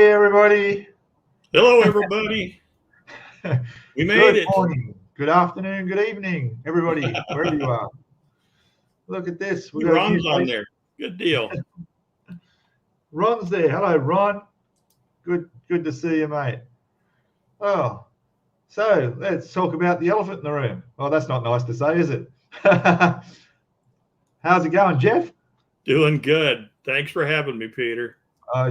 Hey, everybody. Hello, everybody. We made Good it. morning, good afternoon, good evening, everybody, wherever you are. Look at this. We've got a new Ron's on face. there. Good deal. Ron's there. Hello, Ron. Good to see you, mate. Oh, so let's talk about the elephant in the room. Oh, that's not nice to say, is it? How's it going, Jeff? Doing good. Thanks for having me, Peter.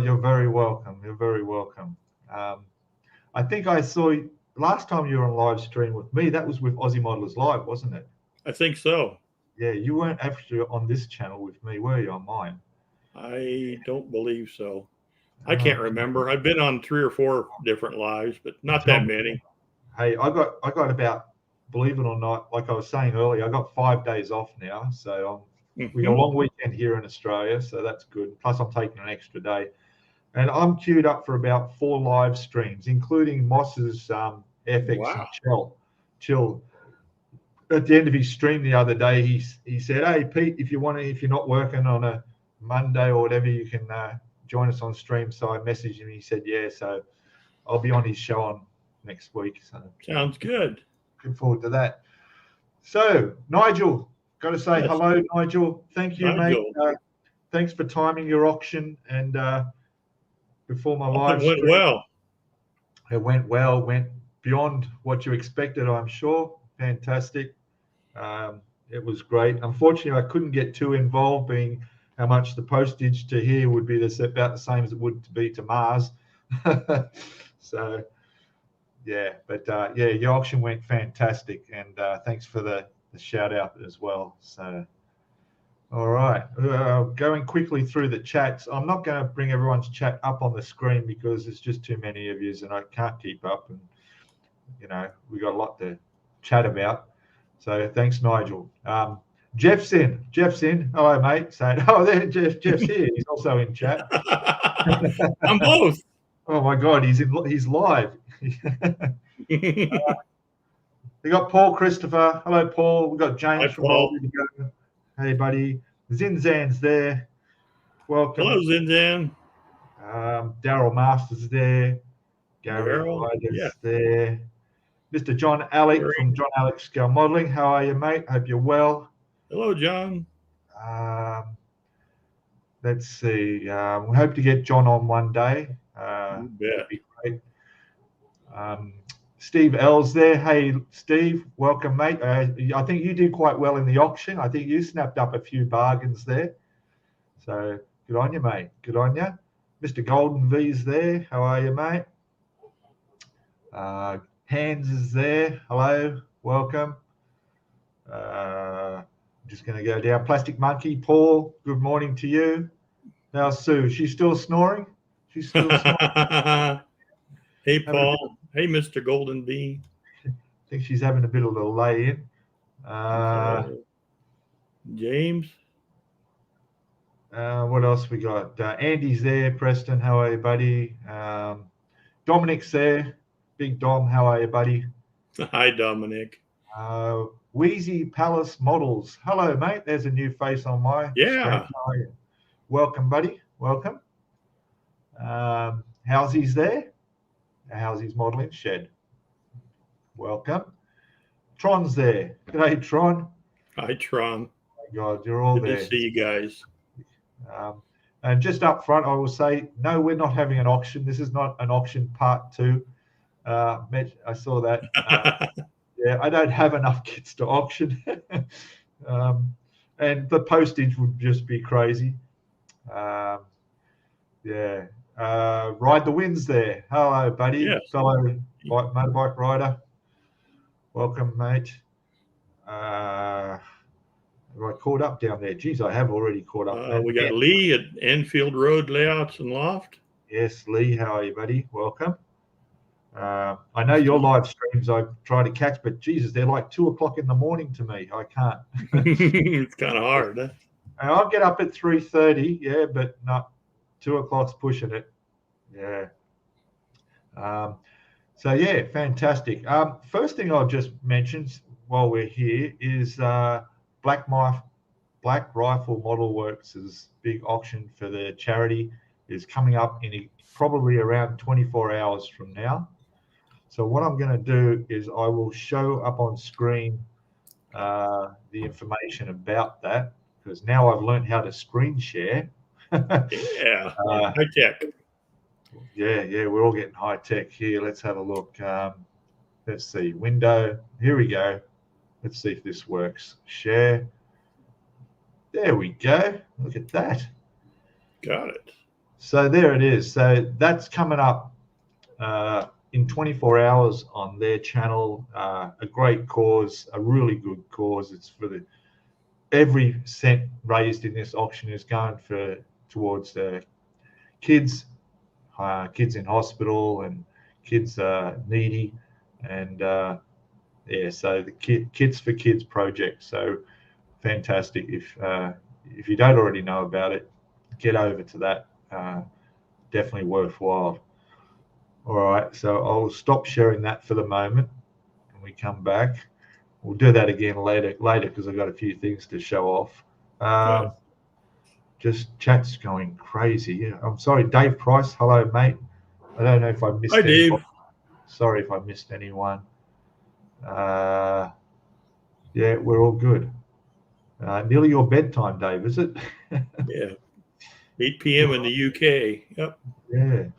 You're very welcome. You're very welcome. I think I saw you last time you were on live stream with me. That was with Aussie Modelers Live, wasn't it? I think so. Yeah, you weren't actually on this channel with me, were you? On mine? I don't believe so. I can't remember. I've been on 3 or 4 different lives, but not that many. Hey, I got about, believe it or not, like I was saying earlier, I got 5 days off now. So we got a long weekend here in Australia, so that's good. Plus, I'm taking an extra day. And I'm queued up for about 4 live streams, including Moss's FX Wow. and Chill. At the end of his stream the other day, he said, "Hey Pete, if you're not working on a Monday or whatever, you can join us on stream." So I messaged him. He said, "Yeah." So I'll be on his show on next week. So sounds good. Looking forward to that. So Nigel, got to say hello, Nigel. Thank you, Nigel. mate. Thanks for timing your auction and before my live stream. It went well. It went well. Went beyond what you expected, I'm sure. Fantastic. It was great. Unfortunately, I couldn't get too involved, being how much the postage to here would be about the same as it would be to Mars. So, yeah, but yeah, your auction went fantastic, and thanks for the shout out as well. So, all right, going quickly through the chats. I'm not going to bring everyone's chat up on the screen because there's just too many of you, and I can't keep up. And we got a lot to chat about. So thanks, Nigel. Jeff's in. Hello, mate. Saying, oh, there, Jeff's here. He's also in chat. I'm both. Oh my God, he's live. We got Paul Christopher. Hello, Paul. We got James from Paul. Hey, buddy. Zinzan's there. Welcome. Hello, Zinzan. Daryl Masters there. Gary Ryder's there. Mr. John Alec from John Alec Scalemodeling. How are you, mate? Hope you're well. Hello, John. Let's see. We hope to get John on one day. You bet. That'd be great. Steve L's there. Hey, Steve, welcome, mate. I think you did quite well in the auction. I think you snapped up a few bargains there. So good on you, mate. Good on you. Mr. Golden V's there. How are you, mate? Hans is there. Hello, welcome. Just going to go down. Plastic Monkey, Paul, good morning to you. Now, Sue, she's still snoring? She's still snoring. Hey, Paul. Hey, Mr. Golden Bee. I think she's having a bit of a lay-in. James. What else we got? Andy's there. Preston, how are you, buddy? Dominic's there. Big Dom, how are you, buddy? Hi, Dominic. Wheezy Palace Models. Hello, mate. There's a new face on my screen. How are you? Welcome, buddy. Welcome. Howsey's there. Howsey's Modeling Shed. Welcome. Tron's there. G'day, Tron. Hi, Tron. Oh my God, you're all there. Good to see you guys. And just up front, I will say, no, we're not having an auction. This is not an auction part 2. I saw that. Yeah, I don't have enough kits to auction. And the postage would just be crazy. Yeah. Ride the Winds there. Hello, buddy. Yes. Fellow motorbike rider. Welcome, mate. Have I caught up down there? Geez, I have already caught up. We got Lee at Enfield Road Layouts and Loft. Yes, Lee, how are you, buddy? Welcome. I know your live streams I try to catch, but Jesus, they're like 2 o'clock in the morning to me. I can't. It's kind of hard. Huh? And I'll get up at 3:30, yeah, but not 2 o'clock's pushing it. Yeah. So yeah, fantastic. First thing I'll just mention while we're here is Black Rifle Model Works' big auction for the charity is coming up in probably around 24 hours from now. So what I'm going to do is I will show up on screen the information about that, because now I've learned how to screen share. Yeah, high tech. Yeah, we're all getting high tech here. Let's have a look. Let's see, window. Here we go. Let's see if this works. Share. There we go. Look at that. Got it. So there it is. So that's coming up in 24 hours on their channel. A great cause, a really good cause. It's for every cent raised in this auction is going towards the kids in hospital and kids needy, and so the Kids for Kids project. So fantastic. If you don't already know about it, get over to that. Definitely worthwhile. All right, so I'll stop sharing that for the moment, and we come back. We'll do that again later because I've got a few things to show off. Just chat's going crazy. Yeah, I'm sorry, Dave Price. Hello, mate. I don't know if I missed anyone. Dave. Sorry if I missed anyone. Yeah, we're all good. Nearly your bedtime, Dave, is it? Yeah. 8 p.m. in the UK. Yep. Yeah.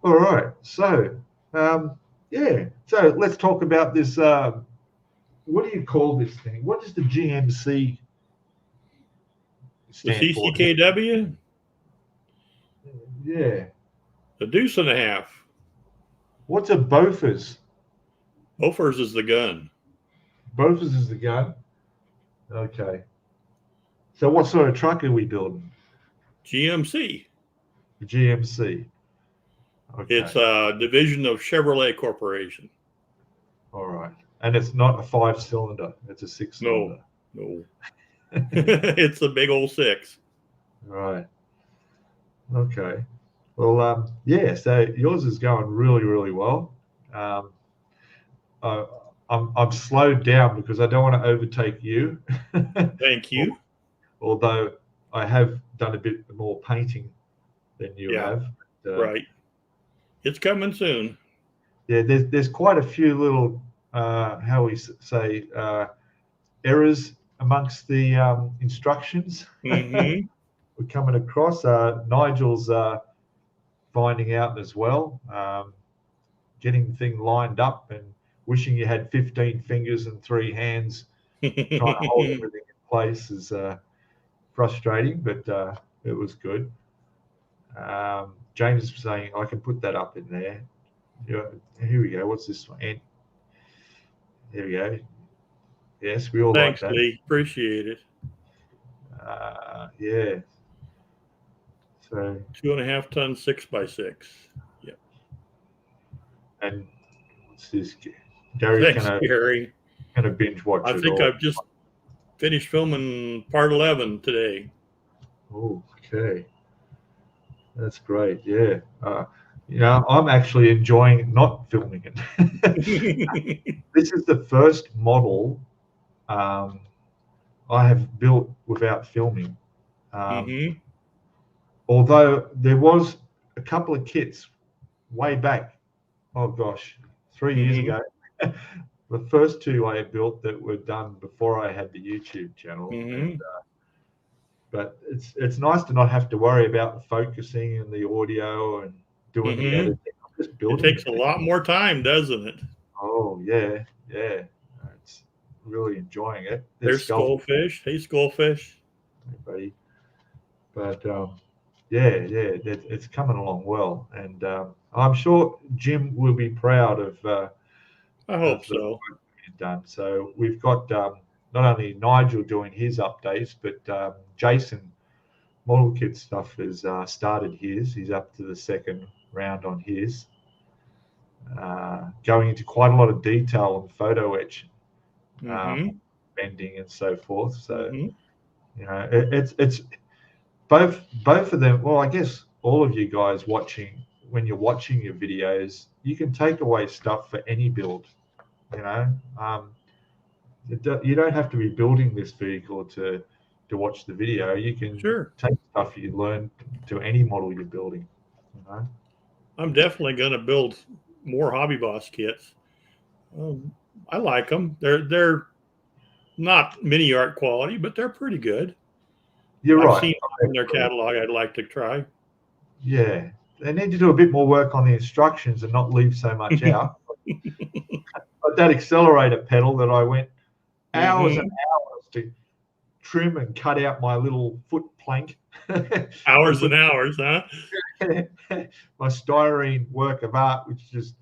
All right. So, So let's talk about this. What do you call this thing? What does the GMC stand the CCKW? For? Yeah. The deuce and a half. What's a Bofors? Bofors is the gun. Bofors is the gun. Okay. So what sort of truck are we building? GMC. GMC. Okay. It's a division of Chevrolet Corporation. All right. And it's not a 5-cylinder. It's a 6-cylinder. No. It's a big old 6. Right. Okay. Well, so yours is going really, really well. I'm slowed down because I don't want to overtake you. Thank you. Although I have done a bit more painting than you have. Right. It's coming soon. Yeah, there's quite a few little errors amongst the instructions. Mm-hmm. We're coming across. Nigel's finding out as well, getting the thing lined up and wishing you had 15 fingers and 3 hands trying to hold everything in place is frustrating, but it was good. James is saying I can put that up in there. Yeah, here we go. What's this one? Here we go. Yes, we all Thanks, like that. Lee. Appreciate it. Yeah. So 2.5 ton 6x6. Yep. And what's this? Gary's gonna binge watch it. I think I've just finished filming part 11 today. Oh, okay. That's great. Yeah. I'm actually enjoying not filming it. This is the first model I have built without filming. Although there was a couple of kits way back, 3 years ago. The first 2 I had built that were done before I had the YouTube channel. And, but it's nice to not have to worry about the focusing and the audio and doing the editing. I'm just building. It takes a lot more time, doesn't it? Oh yeah. It's really enjoying it. There's Skullfish. Hey, Skullfish. Hey, buddy. But it's coming along well, and I'm sure Jim will be proud of. I hope so. Done. So we've got not only Nigel doing his updates, but Jason Model Kit Stuff has started his. He's up to the second round on his, going into quite a lot of detail on photo etching, bending, and so forth. So it's both of them. Well, I guess all of you guys watching, when you're watching your videos, you can take away stuff for any build. You don't have to be building this vehicle to to watch the video. You can Sure. take stuff you learn to any model you're building. You know? I'm definitely going to build more Hobby Boss kits. I like them. They're not mini art quality, but they're pretty good. You're I've right. seen in their catalog. I'd like to try. Yeah, they need to do a bit more work on the instructions and not leave so much out. But that accelerator pedal that I went hours and hours to trim and cut out my little foot plank. Hours and hours, huh? My styrene work of art, which just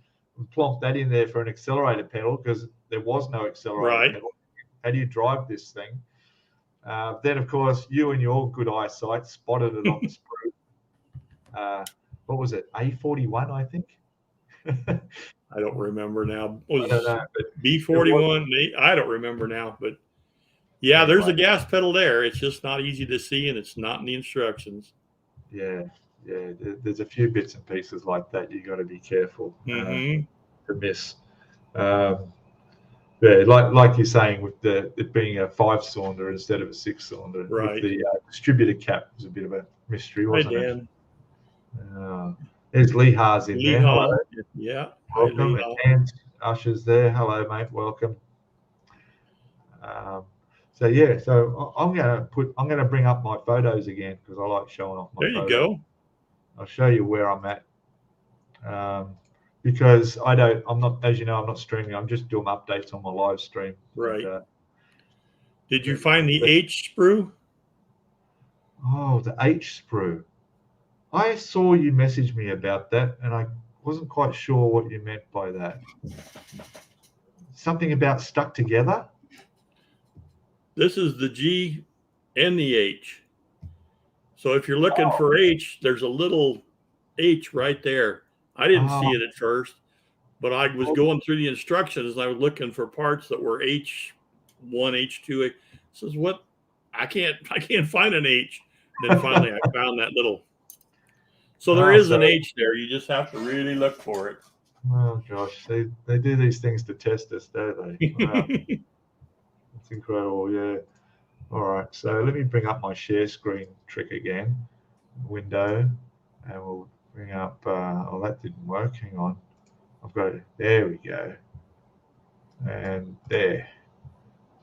plonked that in there for an accelerator pedal because there was no accelerator pedal. How do you drive this thing? Then, of course, you and your good eyesight spotted it on the sprue. What was it? A41, I think. I don't remember now. I don't know, B41? I don't remember now, but yeah, there's a gas pedal there. It's just not easy to see, and it's not in the instructions. Yeah. There's a few bits and pieces like that you got to be careful to miss. Yeah, like you're saying with it being a 5-cylinder instead of a 6-cylinder. Right. With the distributor cap was a bit of a mystery, wasn't it? There's Lee Haas in there. Hello. Yeah. Welcome. And Usher's there. Hello, mate. Welcome. So I'm gonna bring up my photos again because I like showing off my photos. There you go. I'll show you where I'm at. Because I'm not streaming. I'm just doing updates on my live stream. Right. And, did you find the H sprue? Oh, the H sprue. I saw you message me about that, and I wasn't quite sure what you meant by that. Something about stuck together? This is the G and the H. So if you're looking for H, there's a little H right there. I didn't see it at first, but I was going through the instructions and I was looking for parts that were H1, H2. Says what? I can't find an H. And then finally I found that little. So there is an H there. You just have to really look for it. Oh gosh, they do these things to test us, don't they? Wow. It's incredible, yeah. All right, so let me bring up my share screen trick again. Window, and we'll bring up. Oh, that didn't work. Hang on, I've got it. There we go. And there.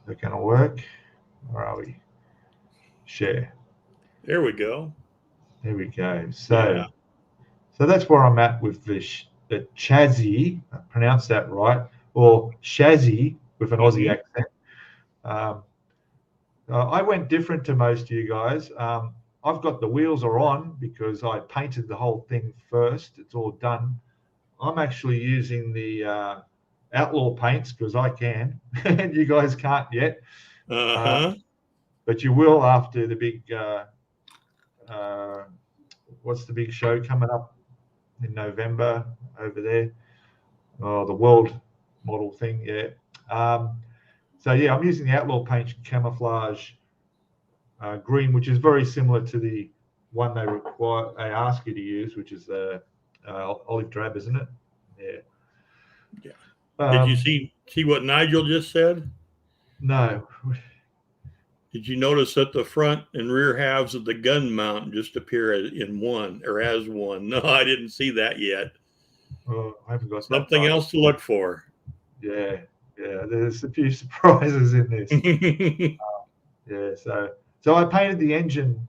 Is that going to work? Where are we? Share. There we go. There we go. So that's where I'm at with the chassis. I pronounced that right, or chassis with an Aussie accent. I went different to most of you guys. I've got the wheels are on because I painted the whole thing first. It's all done. I'm actually using the Outlaw paints because I can, and you guys can't yet. But you will after the big. What's the big show coming up in November over there? Oh, the World Model thing, yeah. So yeah, I'm using the Outlaw Paint Camouflage green, which is very similar to the one they ask you to use, which is the olive drab, isn't it? Yeah. Did you see what Nigel just said? No. Did you notice that the front and rear halves of the gun mount just appear in one or as one? No, I didn't see that yet. I haven't got something else to look for. Yeah, there's a few surprises in this. So I painted the engine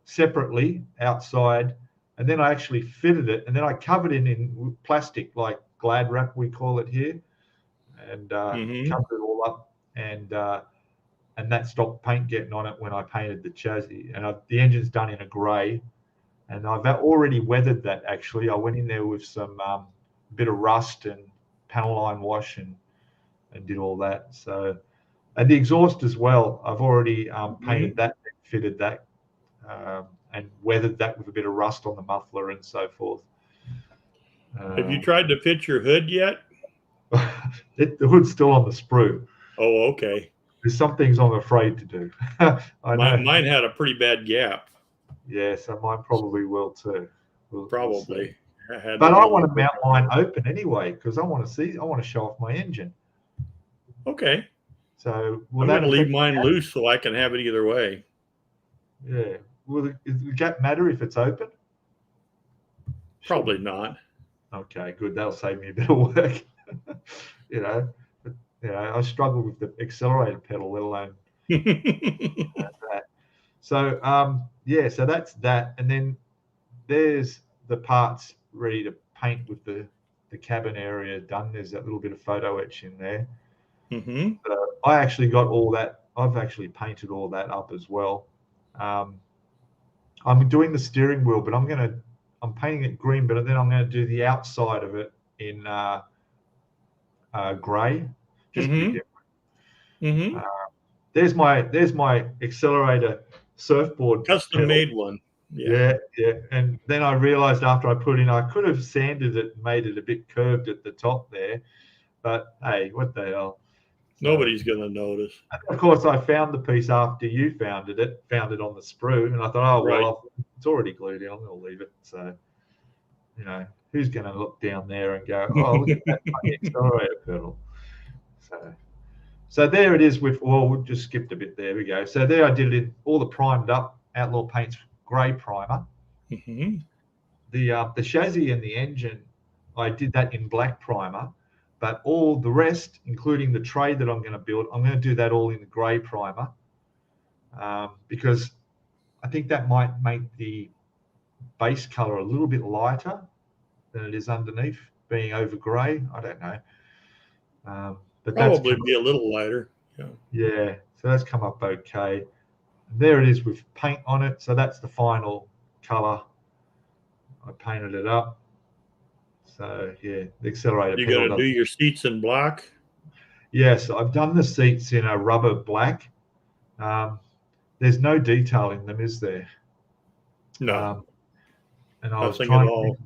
separately outside, and then I actually fitted it, and then I covered it in plastic, like Glad wrap we call it here, and covered it all up, and that stopped paint getting on it when I painted the chassis. And the engine's done in a grey, and I've already weathered that. Actually, I went in there with some bit of rust and panel line wash and did all that. So, and the exhaust as well, I've already painted that, fitted that, and weathered that with a bit of rust on the muffler and so forth. Have you tried to fit your hood yet? The hood's still on the sprue. Oh, okay. There's some things I'm afraid to do. Mine had a pretty bad gap. Yeah, so mine probably will too. Probably. But I want to mount mine open anyway because I want to show off my engine. Okay. So will I'm that going to leave affect mine the gap? loose so I can have it either way. Yeah. Will the gap matter if it's open? Probably not. Okay, good. That'll save me a bit of work. you know, but, I struggle with the accelerator pedal, let alone that. So yeah, so that's that, and then there's the parts ready to paint with the cabin area done. There's that little bit of photo etch in there. Mm-hmm. So I actually got all that. I've actually painted all that up as well. I'm doing the steering wheel, but I'm painting it green, but then I'm going to do the outside of it in grey, just a bit Mm-hmm. different. Mm-hmm. There's my accelerator surfboard Custom pedal. made one. Yeah. And then I realized after I put in, I could have sanded it and made it a bit curved at the top there, but hey, what the hell? So, Nobody's going to notice. of course, I found the piece after you found it on the sprue, and I thought, oh Right. well, it's already glued in. I'm going to leave it. So, who's going to look down there and go, oh, look at that funny accelerator pedal? So there it is we'll just skipped a bit. There we go. So there I did it in all the primed up Outlaw Paints grey primer. Mm-hmm. The chassis and the engine, I did that in black primer, but all the rest, including the tray that I'm going to build, I'm going to do that all in the grey primer, because I think that might make the base color a little bit lighter than it is underneath, being over grey. I don't know. But Probably be a little lighter. Yeah, so that's come up okay. And there it is with paint on it. So that's the final color. I painted it up. So yeah, the accelerator You're pedal. going to do your seats in black? Yes, I've done the seats in a rubber black. There's no detail in them, is there? No. And I was Nothing trying at all. to think,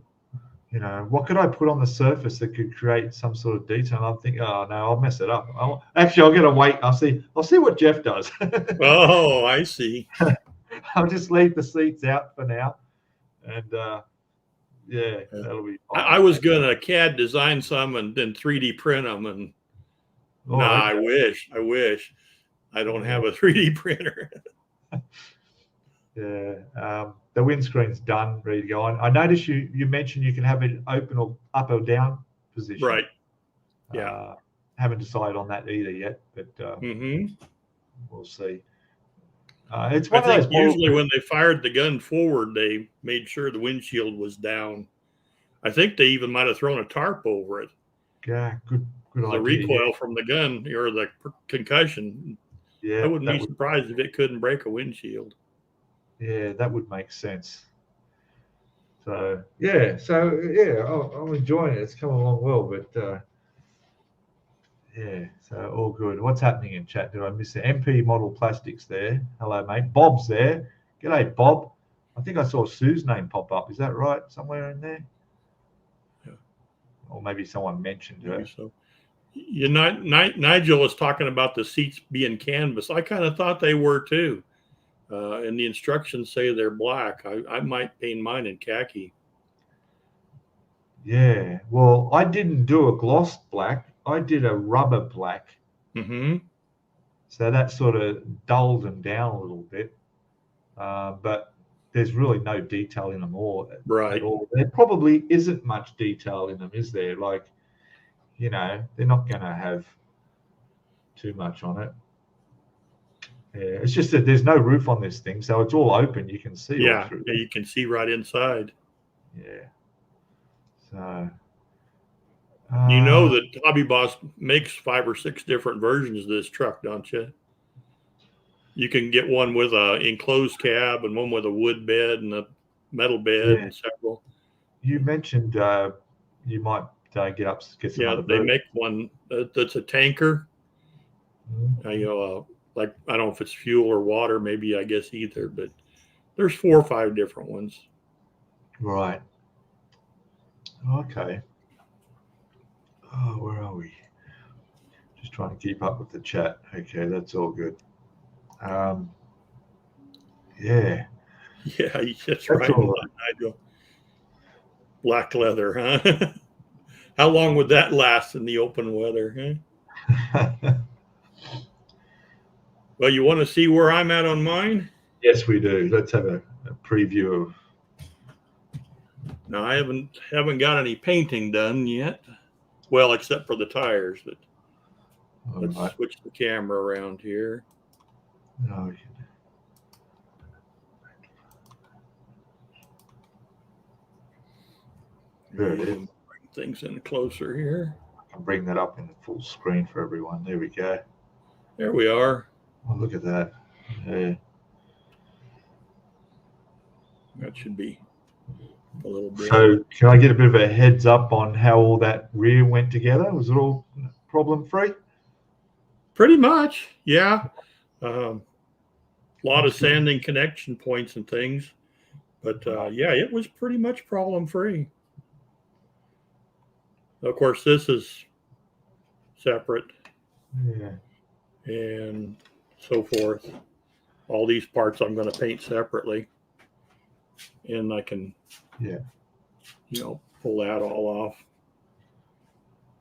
what could I put on the surface that could create some sort of detail? I'm thinking, oh no, I'll mess it up. I'll get to wait. I'll see what Jeff does. Oh, I see. I'll just leave the seats out for now, and yeah, that'll be fine. I was going to CAD design some and then 3D print them, and Okay. I wish I don't have a 3D printer. Yeah, the windscreen's done, ready to go on. I noticed you mentioned you can have it open or up or down position. Right. Yeah. Haven't decided on that either yet, but we'll see. It's one I of think those usually when they fired the gun forward, they made sure the windshield was down. I think they even might have thrown a tarp over it. Yeah, good idea. The recoil from the gun or the concussion. Yeah, I wouldn't be surprised if it couldn't break a windshield. Yeah, that would make sense. So yeah, I'm enjoying it. It's coming along well, but yeah, so all good. What's happening in chat? Did I miss it? MP Model Plastics there. Hello, mate. Bob's there. G'day, Bob. I think I saw Sue's name pop up. Is that right? Somewhere in there? Yeah. Or maybe someone mentioned her. Maybe so. Nigel was talking about the seats being canvas. I kind of thought they were too. And the instructions say they're black. I might paint mine in khaki. Yeah. Well, I didn't do a gloss black. I did a rubber black. Mm-hmm. So that sort of dulled them down a little bit. But there's really no detail in them at all. There probably isn't much detail in them, is there? Like, they're not going to have too much on it. Yeah, it's just that there's no roof on this thing, so it's all open. You can see all through. Yeah, you can see right inside. Yeah. So. You know that Hobby Boss makes 5 or 6 different versions of this truck, don't you? You can get one with an enclosed cab and one with a wood bed and a metal bed and several. You mentioned you might get some other they make one that's a tanker. Mm-hmm. Like I don't know if it's fuel or water, maybe I guess either, but there's 4 or 5 different ones. Right. Okay. Oh, where are we? Just trying to keep up with the chat. Okay, that's all good. Yeah. Yeah, that's right. Nigel. Black leather, huh? How long would that last in the open weather? Huh? Well, you want to see where I'm at on mine? Yes, we do. Let's have a preview of. No, I haven't got any painting done yet. Well, except for the tires. But let's switch the camera around here. No. There it is. Bring things in closer here. I can bring that up in the full screen for everyone. There we go. There we are. Oh, look at that. Yeah. That should be a little bit. So can I get a bit of a heads up on how all that rear went together? Was it all problem free? Pretty much, yeah. A lot of sanding connection points and things. But yeah, it was pretty much problem free. Of course, this is separate. Yeah. And so forth. All these parts I'm going to paint separately. And I can, pull that all off.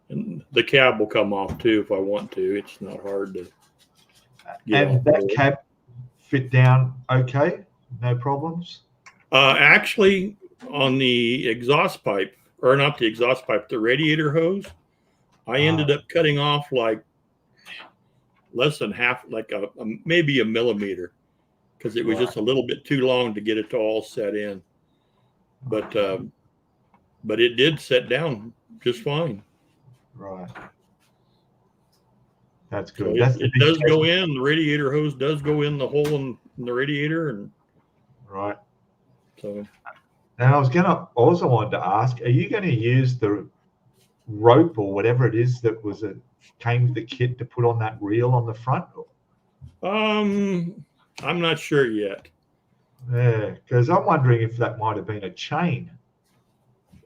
And the cab will come off too if I want to. It's not hard to get And that cab fit down okay? No problems? Actually, on the exhaust pipe, or not the exhaust pipe, the radiator hose, I ended up cutting off like less than half, like maybe a millimeter, because it was just a little bit too long to get it to all set in. But it did set down just fine. Right. That's good. So it does go in. The radiator hose does go in the hole in the radiator, and right. So. And I also wanted to ask: are you going to use the rope or whatever it is that came with the kit to put on that reel on the front? I'm not sure yet. Yeah, because I'm wondering if that might have been a chain.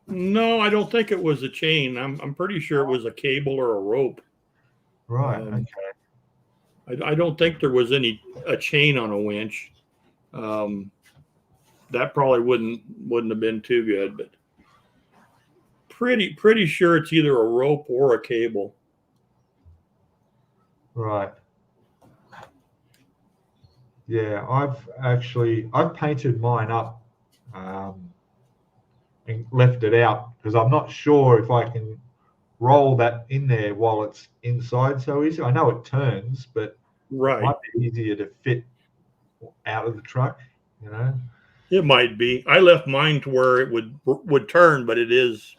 No, I don't think it was a chain. I'm pretty sure it was a cable or a rope. Right. Okay. I don't think there was a chain on a winch. That probably wouldn't have been too good, but pretty sure it's either a rope or a cable. Right. Yeah, I've painted mine up and left it out because I'm not sure if I can roll that in there while it's inside so easy. I know it turns, but it might be easier to fit out of the truck, It might be. I left mine to where it would turn, but it is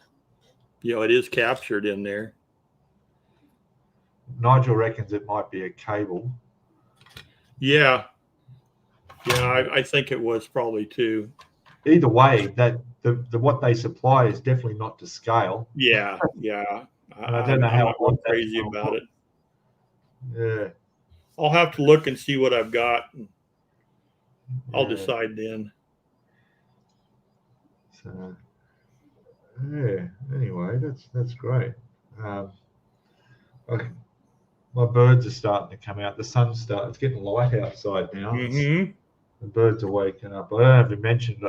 captured in there. Nigel reckons it might be a cable. Yeah. Yeah, I think it was probably too. Either way, that the what they supply is definitely not to scale. Yeah. I don't know how I'm crazy about it. Yeah. I'll have to look and see what I've got. I'll decide then. So, yeah. Anyway, that's great. My birds are starting to come out. The sun's it's getting light outside now. Mm-hmm. The birds are waking up. I don't know if you mentioned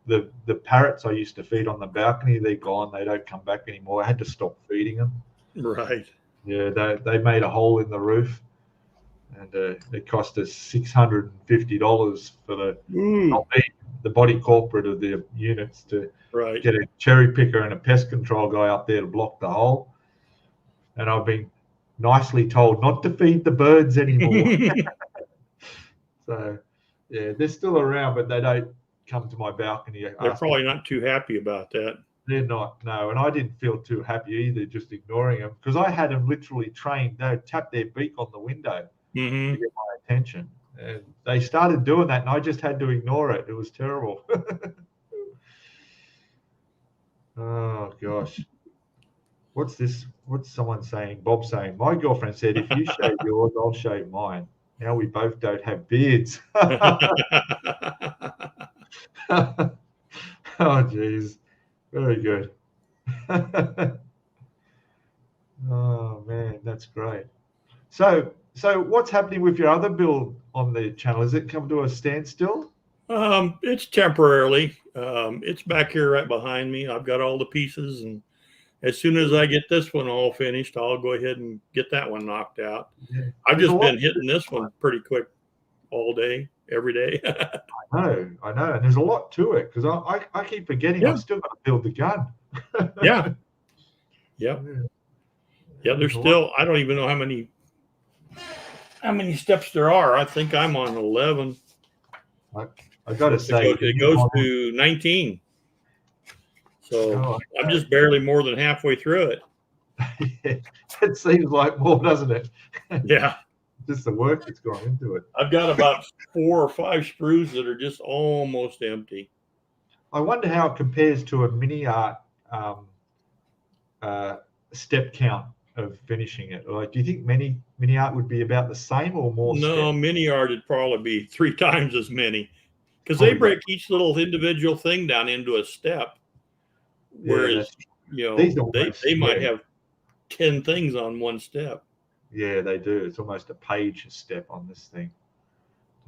the parrots I used to feed on the balcony. They're gone. They don't come back anymore. I had to stop feeding them. Right. Yeah, they made a hole in the roof, and it cost us $650 for the body corporate of the units to get a cherry picker and a pest control guy up there to block the hole. And I've been nicely told not to feed the birds anymore. So, yeah, they're still around, but they don't come to my balcony. They're probably not too happy about that. They're not, no. And I didn't feel too happy either, just ignoring them, because I had them literally trained. They would tap their beak on the window to get my attention. And they started doing that, and I just had to ignore it. It was terrible. Oh, gosh. What's this? What's someone saying? Bob saying, my girlfriend said, if you shave yours, I'll shave mine. Now we both don't have beards. Oh, geez. Very good. Oh, man, that's great. So what's happening with your other build on the channel? Has it come to a standstill? It's temporarily. It's back here right behind me. I've got all the pieces and as soon as I get this one all finished, I'll go ahead and get that one knocked out. Yeah. I've just been hitting this one pretty quick all day, every day. I know, and there's a lot to it because I keep forgetting I've still got to build the gun. Yeah. Yeah. There's still, I don't even know how many steps there are. I think I'm on 11. I got to say, it goes to 19. So I'm just barely more than halfway through it. It seems like more, doesn't it? Yeah. Just the work that's gone into it. I've got about 4 or 5 screws that are just almost empty. I wonder how it compares to a mini art step count of finishing it. Like, do you think mini art would be about the same or more? No, mini art would probably be 3 times as many, because they break each little individual thing down into a step. Whereas, they might have 10 things on one step. Yeah, they do. It's almost a page a step on this thing.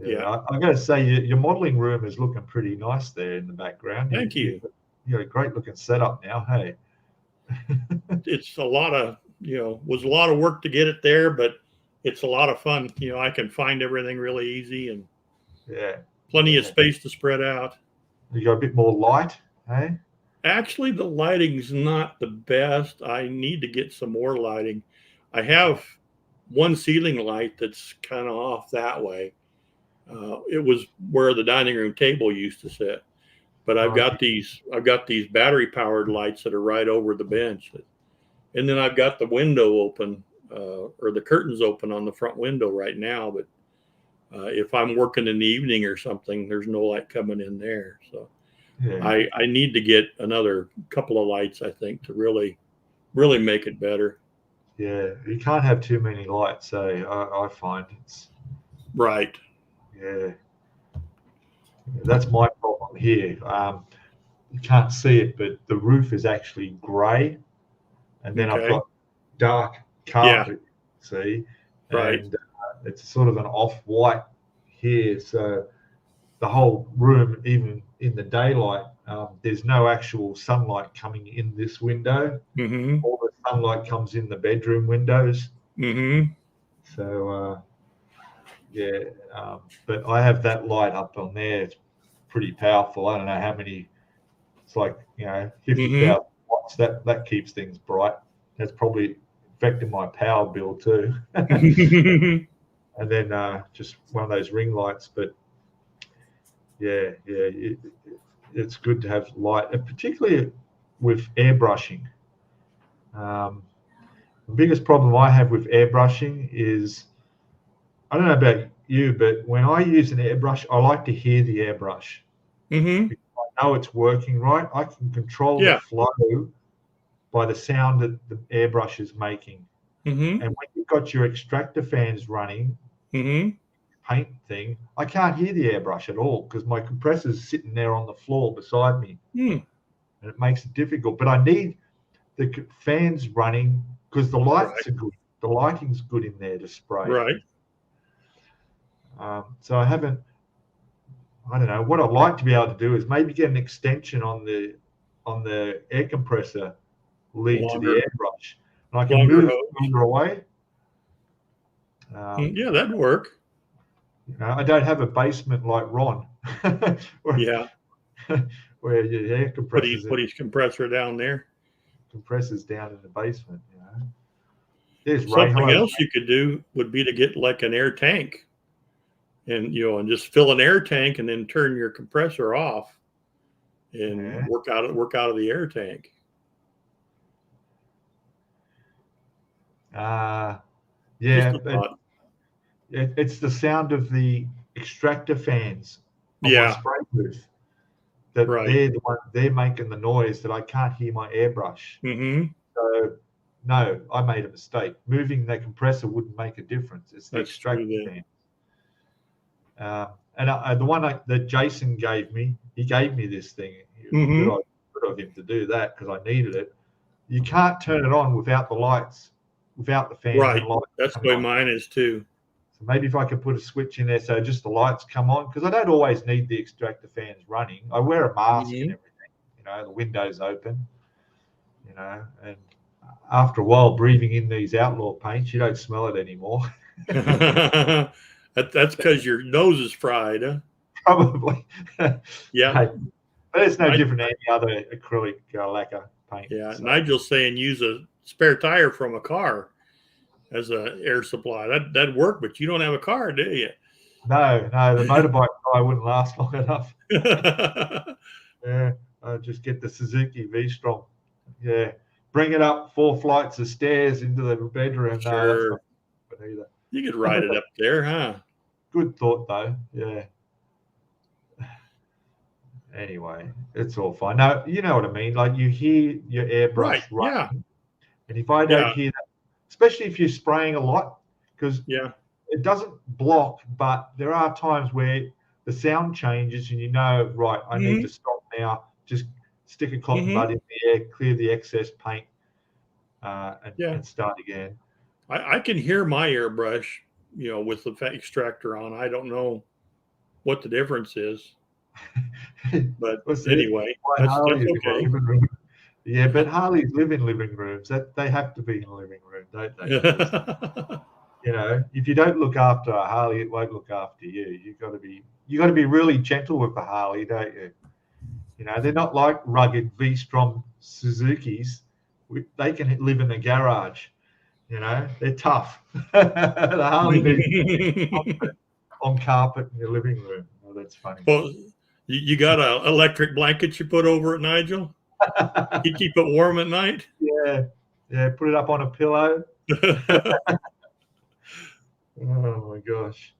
Yeah. I got to say, your modeling room is looking pretty nice there in the background. Thank you. You got a great looking setup now. Hey, it's a lot of, was a lot of work to get it there, but it's a lot of fun. I can find everything really easy and plenty of space to spread out. You got a bit more light, hey? Actually, the lighting's not the best. I need to get some more lighting. I have one ceiling light that's kind of off that way. It was where the dining room table used to sit, but I've got these battery powered lights that are right over the bench, and then I've got the window open or the curtains open on the front window right now. But if I'm working in the evening or something, there's no light coming in there. So I need to get another couple of lights, I think, to really make it better. Yeah, you can't have too many lights, I find it's right. Yeah, that's my problem here. You can't see it, but the roof is actually grey, and then I've got dark carpet. See, right? And it's sort of an off-white here, so the whole room, even in the daylight, there's no actual sunlight coming in this window. Mm-hmm. All the sunlight comes in the bedroom windows. Mm-hmm. So, but I have that light up on there. It's pretty powerful. I don't know how many. It's like 50,000 watts. That keeps things bright. That's probably affecting my power bill too. And then just one of those ring lights. But it's good to have light, and particularly with airbrushing. The biggest problem I have with airbrushing is, I don't know about you, but when I use an airbrush, I like to hear the airbrush. Mm-hmm. I know it's working right. I can control the flow by the sound that the airbrush is making. Mm-hmm. And when you've got your extractor fans running, paint thing, I can't hear the airbrush at all because my compressor's sitting there on the floor beside me. And it makes it difficult. But I need the fans running because the lights are good. The lighting's good in there to spray. Right. So I don't know. What I'd like to be able to do is maybe get an extension on the air compressor lead to the airbrush. And I can move it further away. That'd work. I don't have a basement like Ron. where your air compressor put his compressor down there. Compressors down in the basement. Something else you could do would be to get like an air tank, and just fill an air tank and then turn your compressor off, and work out of the air tank. It's the sound of the extractor fans on my spray booth. They're making the noise that I can't hear my airbrush. Mm-hmm. So no, I made a mistake. Moving the compressor wouldn't make a difference. It's the extractor fan. And the one that Jason gave me, he gave me this thing. Good of him to do that because I needed it. You can't turn it on without the lights, without the fans. Right. And lights. That's the way mine is too. So maybe if I could put a switch in there so just the lights come on, because I don't always need the extractor fans running. I wear a mask and everything. The window's open. you know, and after a while breathing in these outlaw paints, you don't smell it anymore. That's because your nose is fried, huh? Probably. Yeah. Hey, but it's no different than any other acrylic lacquer paint. Yeah. So. Nigel's saying use a spare tire from a car as a air supply. That'd work, but you don't have a car, do you? No, the motorbike tire wouldn't last long enough. Yeah, just get the Suzuki V-Strom. Yeah, bring it up 4 flights of stairs into the bedroom. Sure. No, that's not good either. You could ride it up there, huh? Good thought, though. Yeah. Anyway, it's all fine. No, you know what I mean. Like you hear your airbrush running, Yeah. and if I don't hear that, especially if you're spraying a lot, because it doesn't block, but there are times where the sound changes, and you know, right, I need to stop now. Just stick a cotton bud in the air, clear the excess paint, and start again. I can hear my airbrush, with the extractor on. I don't know what the difference is. But anyway, that's okay. Yeah, but Harleys live in living rooms. That they have to be in a living room, don't they? If you don't look after a Harley, it won't look after you. You got to be really gentle with the Harley, don't you? They're not like rugged V-Strom Suzukis. They can live in the garage. They're tough. The Harley needs on carpet in your living room. Oh, that's funny. Well, you got an electric blanket you put over it, Nigel? You keep it warm at night? Yeah. Put it up on a pillow. Oh my gosh.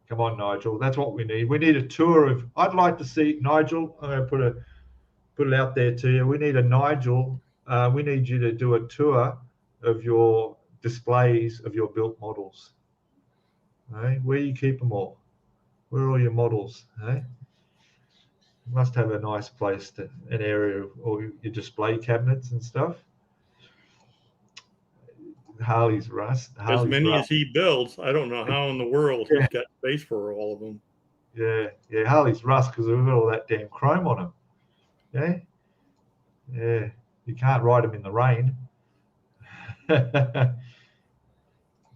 Come on, Nigel. That's what we need. We need a tour of. I'd like to see Nigel. I'm going to put it out there to you. We need a Nigel. We need you to do a tour of your displays of your built models. Right? Where you keep them all? Where are all your models? Hey? You must have a nice place an area of all your display cabinets and stuff. Harley's rust. As many as he builds, I don't know how in the world he's got space for all of them. Yeah, Harley's rust because we've got all that damn chrome on them. Yeah. You can't ride them in the rain.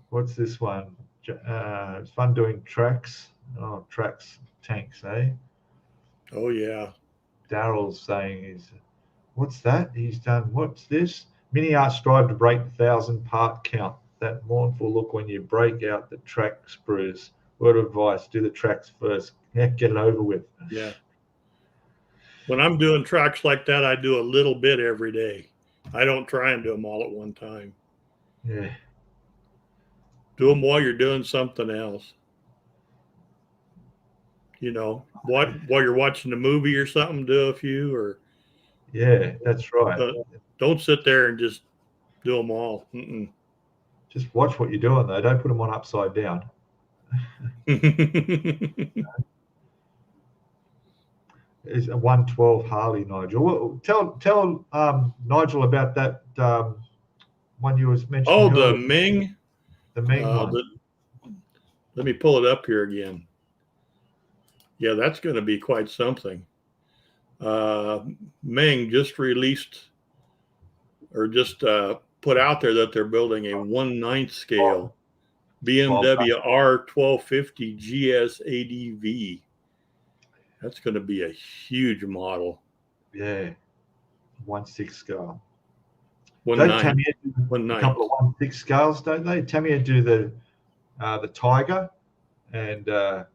What's this one? It's fun doing tracks. Oh, tracks, tanks, eh? Oh yeah. Daryl's saying what's that? He's done. What's this? Mini Art strive to break 1,000 part count. That mournful look when you break out the track sprues. Word of advice: do the tracks first. Get it over with. Yeah. When I'm doing tracks like that, I do a little bit every day. I don't try and do them all at one time. Yeah. Do them while you're doing something else. While you're watching a movie or something, do a few or. Yeah, that's right. Don't sit there and just do them all. Mm-mm. Just watch what you're doing, though. Don't put them on upside down. It's a 112 Harley, Nigel. Well, tell Nigel about that one you was mentioning. Oh, the Ming? The Ming one. Let me pull it up here again. Yeah, that's going to be quite something. Ming just released or just put out there that they're building a 1/9 scale BMW R1250 GS ADV. That's going to be a huge model. Yeah, 1/6 scale. 1/9. A couple of 1/6 scales, don't they? Tamiya do the Tiger and a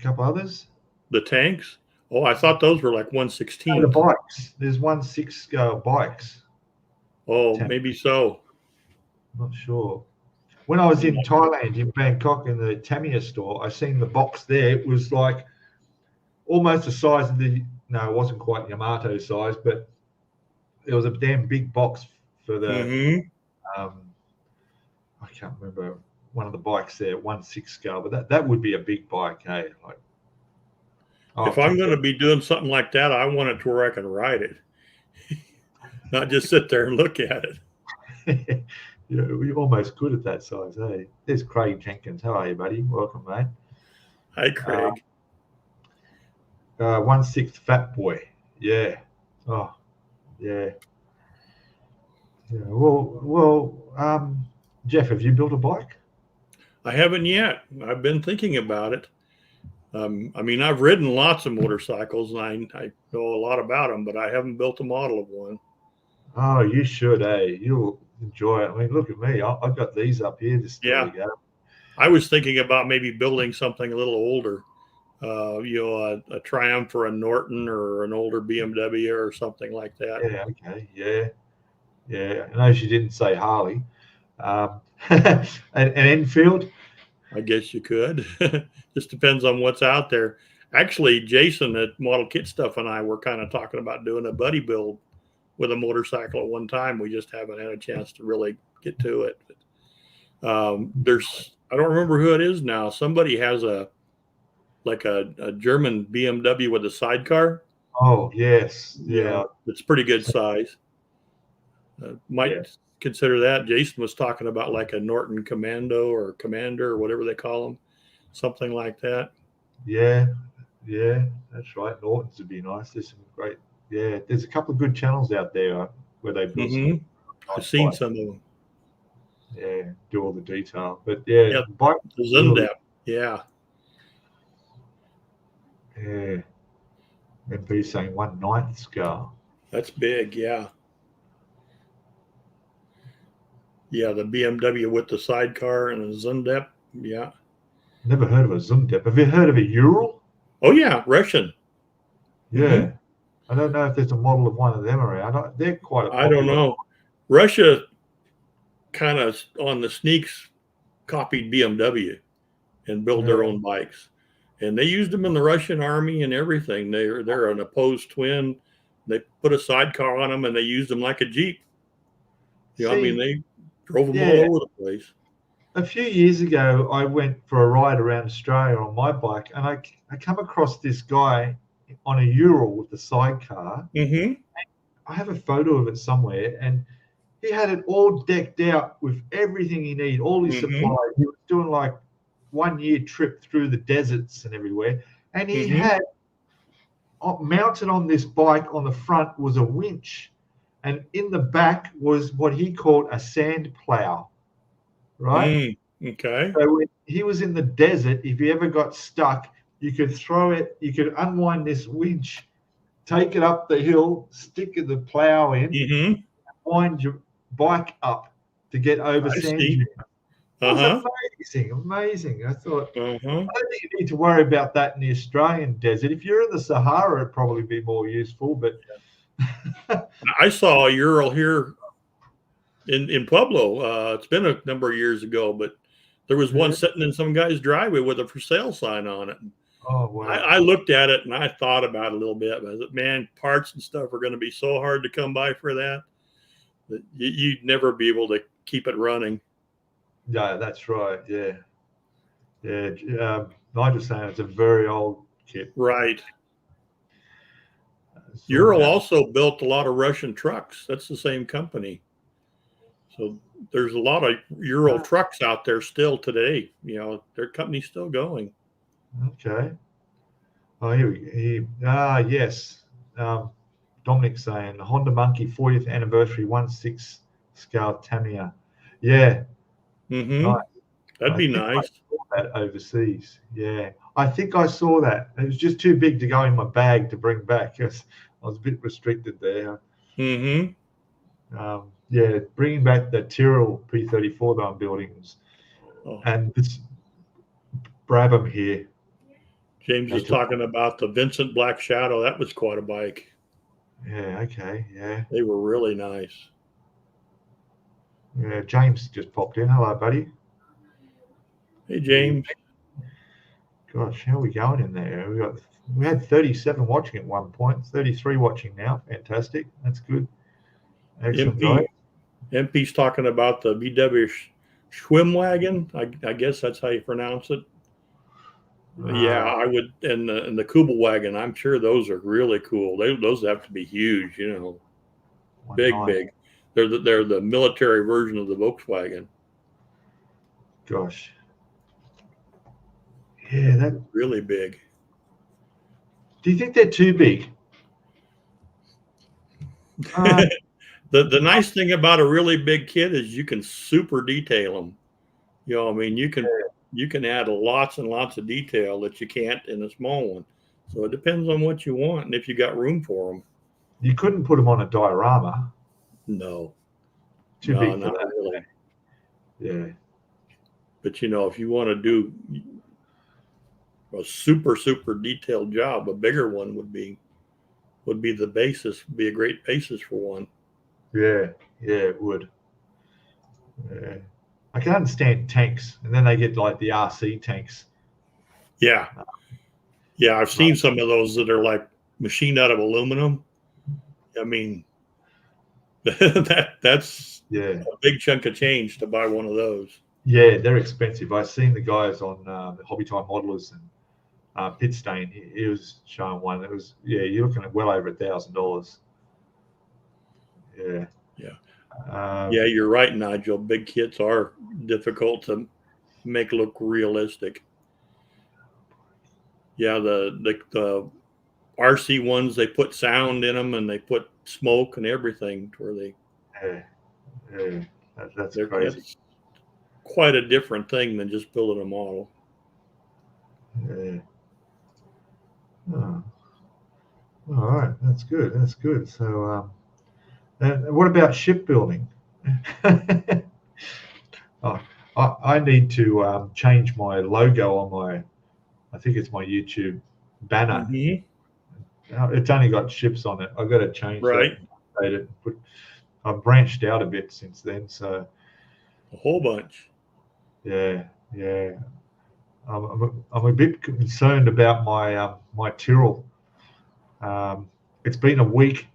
couple others. The tanks? Oh, I thought those were like 1/16. The bikes. There's 1/6 scale bikes. Oh, maybe so. Not sure. When I was in Thailand, in Bangkok, in the Tamiya store, I seen the box there. It was like almost the size of it wasn't quite Yamato size, but it was a damn big box for the. I can't remember one of the bikes there, 1/6 scale, but that would be a big bike, hey? If I'm going to be doing something like that, I want it to where I can ride it, not just sit there and look at it. We're almost good at that size, hey? There's Craig Jenkins. How are you, buddy? Welcome, mate. Hi, Craig. 1/6 Fat Boy. Yeah. Oh, yeah. Yeah. Jeff, have you built a bike? I haven't yet. I've been thinking about it. I mean, I've ridden lots of motorcycles and I know a lot about them, but I haven't built a model of one. Oh, you should, eh? You'll enjoy it. I mean, look at me. I've got these up here. Just there Yeah. we go. I was thinking about maybe building something a little older, a Triumph or a Norton or an older BMW or something like that. Yeah. Okay. Yeah. Yeah. I know she didn't say Harley. An Enfield. I guess you could. Just depends on what's out there. Actually, Jason at Model Kit Stuff and I were kind of talking about doing a buddy build with a motorcycle at one time. We just haven't had a chance to really get to it. I don't remember who it is now. Somebody has a German BMW with a sidecar. Oh yes. Yeah, Yeah. it's pretty good size. Might Yeah. consider that. Jason was talking about like a Norton Commando or Commander or whatever they call them, something like that. Yeah. Yeah. That's right. Norton's would be nice. There's some great. Yeah. There's a couple of good channels out there where they build some I've nice seen bikes. some of them. Yeah. Do all the detail. But yeah, Yeah, bike. the Really, Zundap. Yeah, yeah. MP saying 1/9 scale. that's big. Yeah, yeah. The BMW with the sidecar and the Zundap. Yeah. Never heard of a Zundep. Have you heard of a Ural? Oh yeah, Russian. Yeah. I don't know if there's a model of one of them around. They're quite a I don't popular. know. Russia kind of on the sneaks copied BMW and built their Yeah. own bikes, and they used them in the Russian army and everything. They're an opposed twin. They put a sidecar on them and they used them like a Jeep. You know, I mean, See, they drove them all yeah. over the place. A few years ago, I went for a ride around Australia on my bike, and I come across this guy on a Ural with the sidecar. Mm-hmm. I have a photo of it somewhere, and he had it all decked out with everything he needed, all his Mm-hmm. supplies. He was doing like 1 year trip through the deserts and everywhere, and he Mm-hmm. had mounted on this bike on the front was a winch, and in the back was what he called a sand plow, right? Okay. So when he was in the desert, if he ever got stuck, you could throw it, you could unwind this winch, take it up the hill, stick the plow in, Mm-hmm. wind your bike up to get over I sand see. dunes. It was Uh-huh. amazing, amazing. I thought, Uh-huh. I don't think you need to worry about that in the Australian desert. If you're in the Sahara, it'd probably be more useful. But I saw a Ural here in Pueblo. It's been a number of years ago, but there was one yeah. sitting in some guy's driveway with a for sale sign on it. Oh wow, I looked at it and I thought about it a little bit. I said, man, parts and stuff are going to be so hard to come by for that you'd never be able to keep it running. yeah, that's right. Yeah, yeah. Nigel's saying it's a very old kit. Right. Ural Zundap. also built a lot of Russian trucks. That's the same company. So there's a lot of Ural trucks out there still today. You know, their company's still going. Okay. Oh, yes. Dominic saying Honda Monkey 40th anniversary 1/6 scale Tamiya. Yeah, Mm-hmm. nice. That'd I be think I nice. saw that overseas. Yeah, I think I saw that. It was just too big to go in my bag to bring back. I was a bit restricted there. Mm-hmm. Yeah, bringing back the Tyrrell P34 that I'm building, and this Brabham here. James is talking about the Vincent Black Shadow. That was quite a bike. Yeah, okay, yeah. They were really nice. Yeah, James just popped in. Hello, buddy. Hey, James. Gosh, how are we going in there? We had 37 watching at one point, 33 watching now. Fantastic. That's good. Excellent, guys. MP's talking about the VW Schwimmwagen. I guess that's how you pronounce it. Yeah, I would, and the Kubelwagen. I'm sure those are really cool. Those have to be huge, you know, big. They're the military version of the Volkswagen. Gosh, yeah, that really big. Do you think they're too big? The nice thing about a really big kit is you can super detail them. You know, I mean, you can add lots and lots of detail that you can't in a small one. So it depends on what you want and if you got room for them. You couldn't put them on a diorama. No, Too big for not that. really. Yeah. But you know, if you want to do a super detailed job, a bigger one would be the basis. Would be a great basis for one. Yeah, it would. Yeah. I can understand tanks, and then they get like the RC tanks. Yeah, I've seen some of those that are like machined out of aluminum. I mean, that's a big chunk of change to buy one of those. Yeah, they're expensive. I've seen the guys on Hobby Time Modelers and Stein. He was showing one that was you're looking at well over $1,000. Yeah. Yeah, you're right, Nigel. Big kits are difficult to make look realistic. Yeah, the RC ones, they put sound in them and they put smoke and everything where they. Yeah, that's crazy. That's quite a different thing than just building a model. Yeah. Oh. All right, that's good. That's good. So, and what about shipbuilding? I need to change my logo on I think it's my YouTube banner. Mm-hmm. It's only got ships on it. I've got to change right. that. I've branched out a bit since then, so a whole bunch. Yeah. I'm a bit concerned about my Tyrrell. It's been a week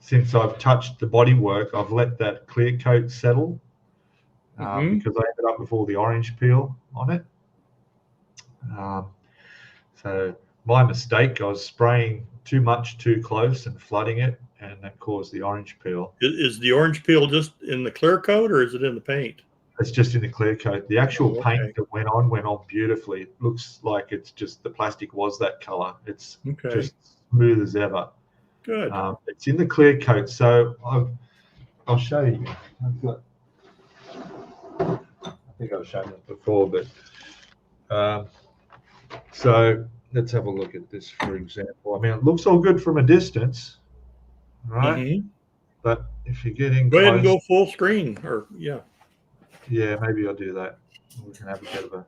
since I've touched the bodywork. I've let that clear coat settle because I ended up with all the orange peel on it. So my mistake, I was spraying too much too close and flooding it, and that caused the orange peel. Is the orange peel just in the clear coat or is it in the paint? It's just in the clear coat. The actual paint that went on beautifully. It looks like it's just the plastic was that color. It's just smooth as ever. Good. It's in the clear coat. So I'll show you. I think I've shown it before, but so let's have a look at this, for example. I mean, it looks all good from a distance, right? Mm-hmm. But if you get in go close, ahead and go full screen, or yeah, maybe I'll do that. We can have a bit of a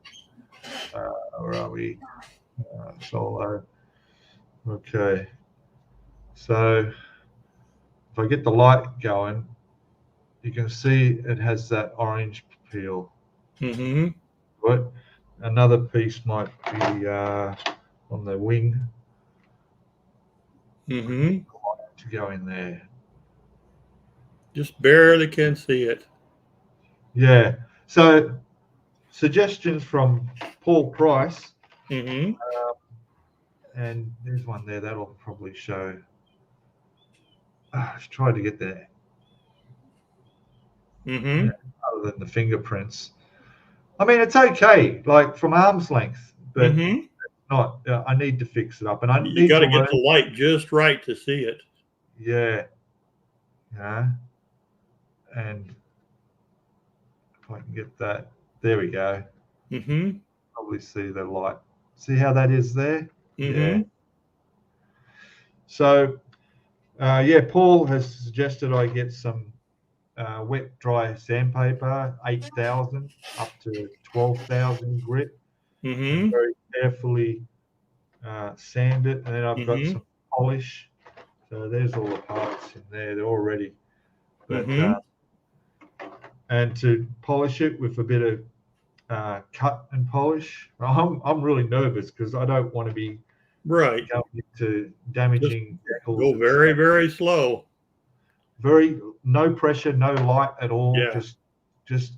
where are we? Solo. Okay. So if I get the light going, you can see it has that orange peel. Mm-hmm. But another piece might be on the wing. Mm-hmm. To go in there. Just barely can see it. Yeah. So suggestions from Paul Price. Mm-hmm. And there's one there that'll probably show. I've tried to get there. Mm-hmm. Other than the fingerprints. I mean, it's okay, like from arm's length, but it's not. I need to fix it up, and you got to get the light just right to see it. Yeah. And if I can get that, there we go. Mm-hmm. Probably see the light. See how that is there? Mm-hmm. Yeah. So, Paul has suggested I get some wet dry sandpaper, 8,000 up to 12,000 grit. Mm-hmm. Very carefully sand it, and then I've got some polish. So there's all the parts in there. They're all ready. But and to polish it with a bit of cut and polish. I'm really nervous because I don't want to be going into damaging decals. Go very, very slow. Very no pressure, no light at all. Yeah. Just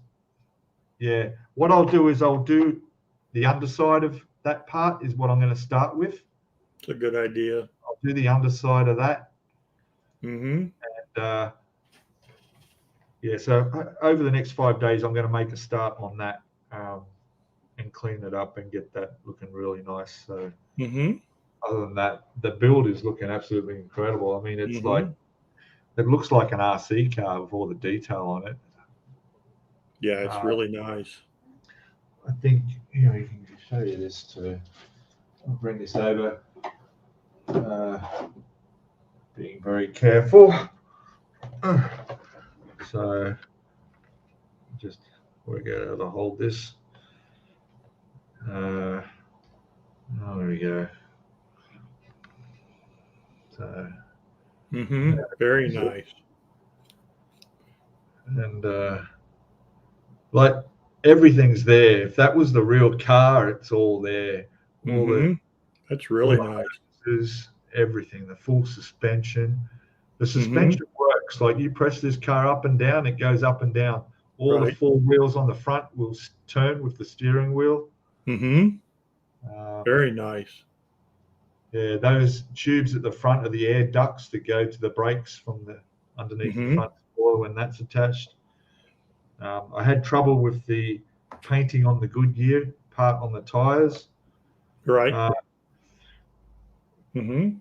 What I'll do is I'll do the underside of that part is what I'm going to start with. It's a good idea. I'll do the underside of that. Mm-hmm. And so over the next 5 days, I'm going to make a start on that and clean it up and get that looking really nice. So other than that, the build is looking absolutely incredible. I mean, it's like it looks like an RC car with all the detail on it. Yeah, it's really nice. I think, you know, you can show you this too. I'll bring this over. Being very careful. So just work out how to hold this. Oh, there we go. So. Very nice. And like everything's there. If that was the real car, it's all there. That's really nice. Everything, the full suspension. The suspension works. Like you press this car up and down, it goes up and down. All the four wheels on the front will turn with the steering wheel. Very nice. Yeah, those tubes at the front are the air ducts that go to the brakes from the underneath the front spoiler when that's attached. I had trouble with the painting on the Goodyear part on the tires. Right. Yeah,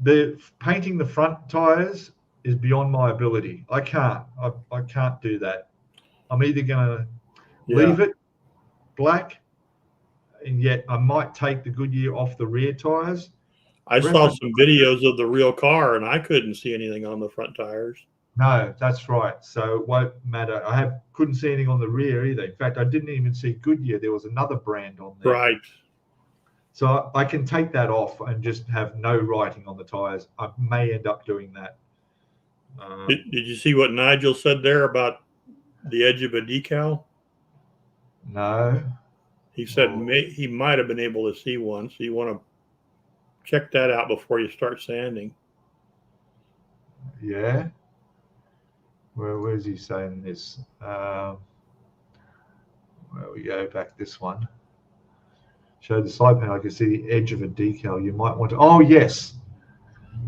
the painting the front tires is beyond my ability. I can't do that. I'm either going to leave it black, and yet I might take the Goodyear off the rear tires. I saw some videos of the real car, and I couldn't see anything on the front tires. No, that's right. So it won't matter. Couldn't see anything on the rear either. In fact, I didn't even see Goodyear. There was another brand on there. Right. So I can take that off and just have no writing on the tires. I may end up doing that. Did you see what Nigel said there about the edge of a decal? No. He said he might have been able to see one. So you want to check that out before you start sanding. Yeah. Where's he saying this? Where we go back this one. Show the side panel. I can see the edge of a decal. You might want to. Oh, yes.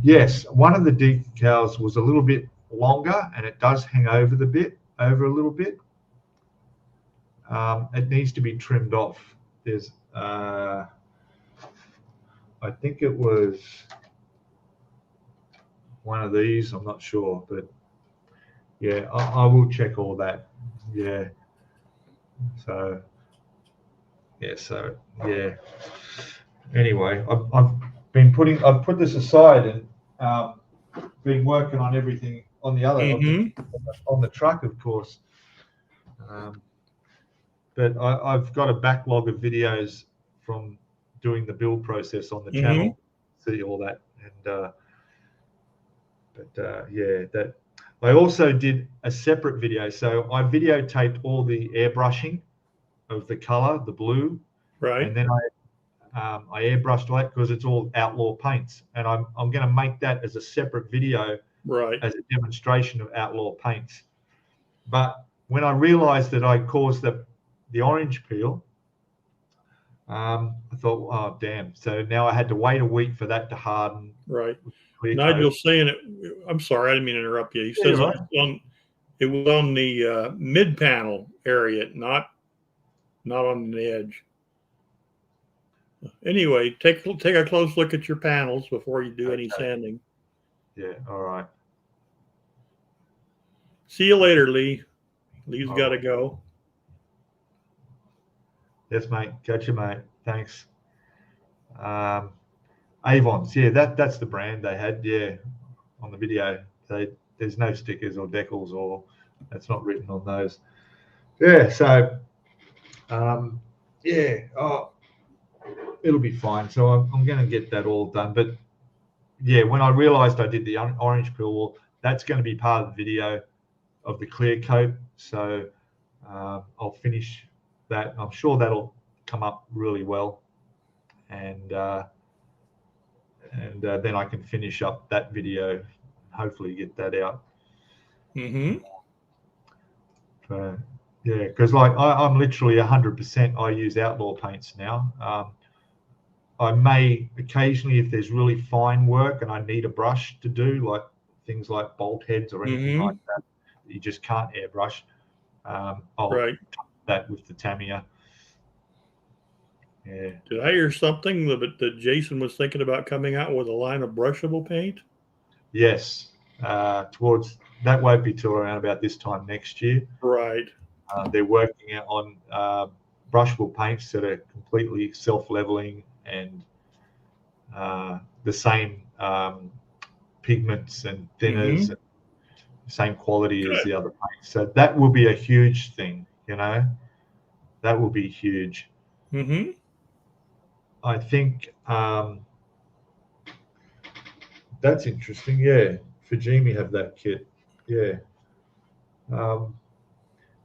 Yes. One of the decals was a little bit longer and it does hang over a little bit. It needs to be trimmed off. There's, I think it was one of these. I'm not sure, but yeah, I will check all that. Yeah. So, yeah. Anyway, I've put this aside and been working on everything on the other, on the truck, of course. But I've got a backlog of videos from doing the build process on the channel. See all that, and that. I also did a separate video. So I videotaped all the airbrushing of the color, the blue, right? And then I airbrushed all that because it's all Outlaw paints, and I'm going to make that as a separate video, right, as a demonstration of Outlaw paints. But when I realized that I caused the orange peel, I thought, oh damn! So now I had to wait a week for that to harden. Right. Nigel's saying it. I'm sorry, I didn't mean to interrupt you. He says it was on the mid panel area, not on the edge. Anyway, take a close look at your panels before you do any sanding. Yeah. All right. See you later, Lee. Lee's got to go. Yes, mate. Catch you, mate. Thanks. Avons, yeah, that's the brand they had, yeah, on the video. There's no stickers or decals, or that's not written on those. Yeah, so it'll be fine. So I'm going to get that all done. But yeah, when I realized I did the orange peel, well, that's going to be part of the video of the clear coat. So I'll finish that. I'm sure that'll come up really well, and then I can finish up that video, and hopefully get that out. Yeah, because like I'm literally 100%. I use Outlaw paints now. I may occasionally, if there's really fine work and I need a brush to do, like things like bolt heads or anything like that, you just can't airbrush. I'll do that with the Tamiya. Yeah. Did I hear something that Jason was thinking about coming out with a line of brushable paint? Yes, towards that won't be till around about this time next year. Right. They're working on brushable paints that are completely self-leveling and the same pigments and thinners, and same quality as the other paints. So that will be a huge thing, that will be huge. I think that's interesting. Yeah, Fujimi have that kit. Yeah.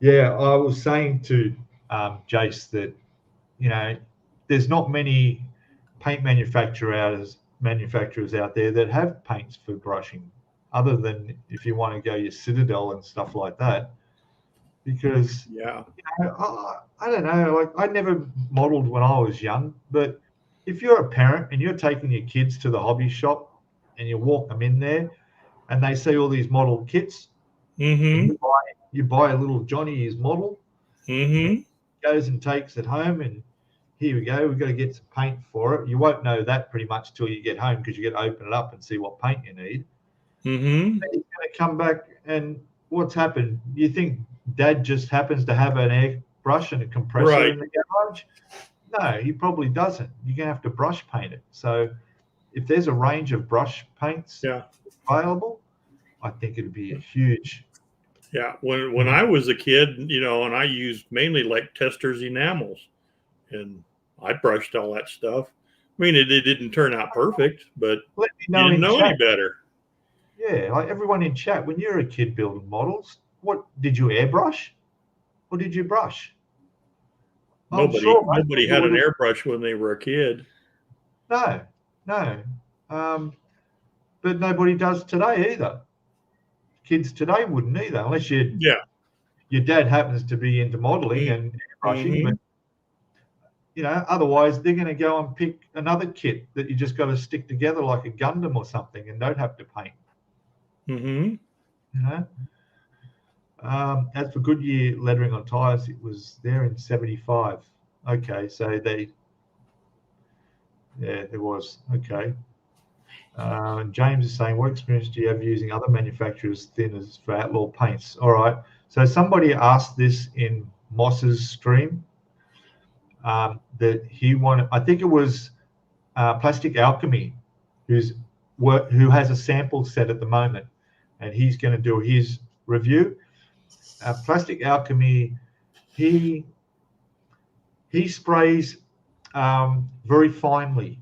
Yeah, I was saying to Jace that, there's not many paint manufacturers out there that have paints for brushing, other than if you want to go your Citadel and stuff like that. Because I don't know, like I never modeled when I was young, but if you're a parent and you're taking your kids to the hobby shop and you walk them in there and they see all these model kits, and you buy a little Johnny his model, goes and takes it home, and here we go, we've got to get some paint for it. You won't know that pretty much till you get home, because you get to open it up and see what paint you need. Then you're going to come back, and what's happened? You think Dad just happens to have an airbrush and a compressor in the garage? No, he probably doesn't. You're going to have to brush paint it. So if there's a range of brush paints available, I think it'd be a huge. Yeah, when I was a kid, and I used mainly like Testors enamels, and I brushed all that stuff. I mean, it didn't turn out perfect, but you didn't know any better. Yeah, like everyone in chat, when you're a kid building models, what did you airbrush, or did you brush? Nobody had an airbrush when they were a kid. No. But nobody does today either. Kids today wouldn't either, unless your dad happens to be into modeling and airbrushing. But otherwise they're going to go and pick another kit that you just got to stick together like a Gundam or something, and don't have to paint. As for Goodyear lettering on tires, it was there in 75. Okay, so there was. Okay. James is saying, what experience do you have using other manufacturers' thinners for outlaw paints? All right. So somebody asked this in Moss's stream, that he wanted, I think it was Plastic Alchemy, who has a sample set at the moment, and he's going to do his review. Plastic Alchemy, he sprays very finely,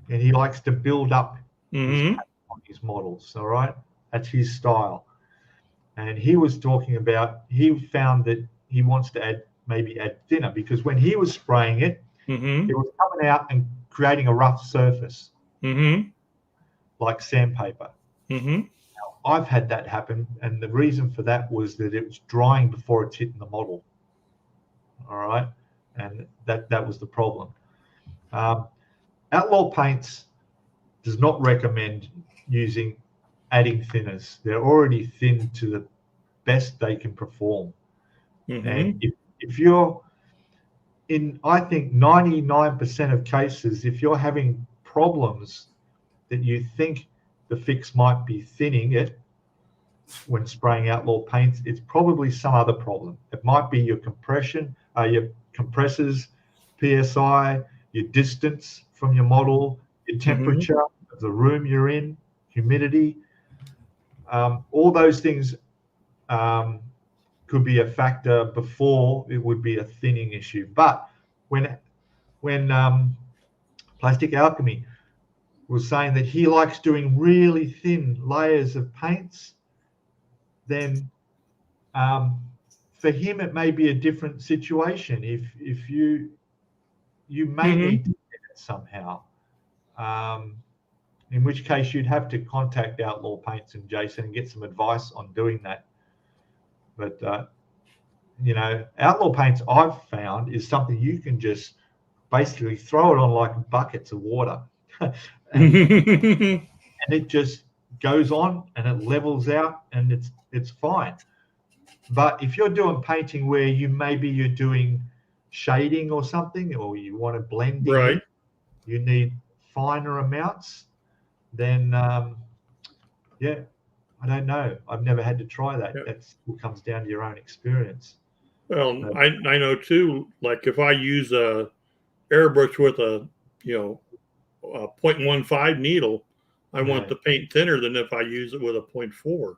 and he likes to build up his models. All right, that's his style. And he was talking about, he found that he wants to add thinner, because when he was spraying it, it was coming out and creating a rough surface, like sandpaper. Now, I've had that happen, and the reason for that was that it was drying before it's hitting the model. All right, and that was the problem. Outlaw Paints does not recommend adding thinners. They're already thin to the best they can perform. And if you're in, I think 99% of cases, if you're having problems that you think the fix might be thinning it when spraying Outlaw Paints, it's probably some other problem. It might be your compression, your compressors, PSI, your distance from your model, your temperature of the room you're in, humidity. All those things could be a factor before it would be a thinning issue. But when Plastic Alchemy was saying that he likes doing really thin layers of paints, then for him it may be a different situation. If you may need to get it somehow, in which case you'd have to contact Outlaw Paints and Jason and get some advice on doing that. But Outlaw Paints, I've found, is something you can just basically throw it on like buckets of water and it just goes on and it levels out, and it's fine. But if you're doing painting where you're doing shading or something, or you want to blend in, you need finer amounts, then Yeah, I don't know. I've never had to try that. Yeah. That still comes down to your own experience. Well, But, I know too. Like if I use a airbrush with a you know a 0.15 needle, I want yeah, the paint thinner than if I use it with a 0.4.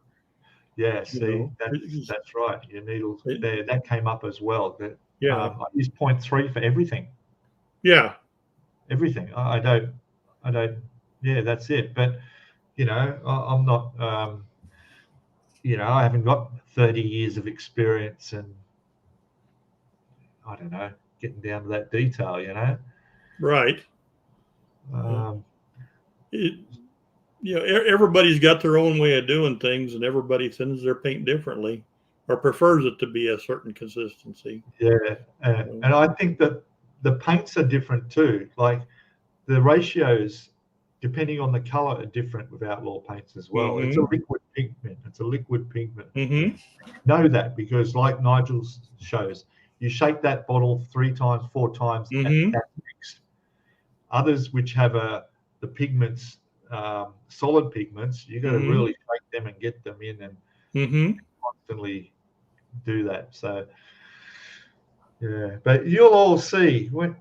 yeah. You See, know, that's right. Your needles it, there. That came up as well. That yeah, I use 0.3 for everything. yeah, Everything. I don't. Yeah, that's it. But I'm not. I haven't got 30 years of experience, and I don't know, getting down to that detail. right. Yeah. Um, It, everybody's got their own way of doing things, and everybody thins their paint differently, or prefers it to be a certain consistency. yeah, and I think that the paints are different too. Like the ratios, depending on the color, are different with outlaw paints as well. It's a Mm-hmm. liquid pigment. It's a liquid pigment. Mm-hmm. Know that because, like Nigel's shows, you shake that bottle 3 times, 4 times, and Mm-hmm. that's mixed. Others which have the pigments, solid pigments, you got to Mm-hmm. really shake them and get them in and Mm-hmm. constantly do that. So yeah, but you'll all see when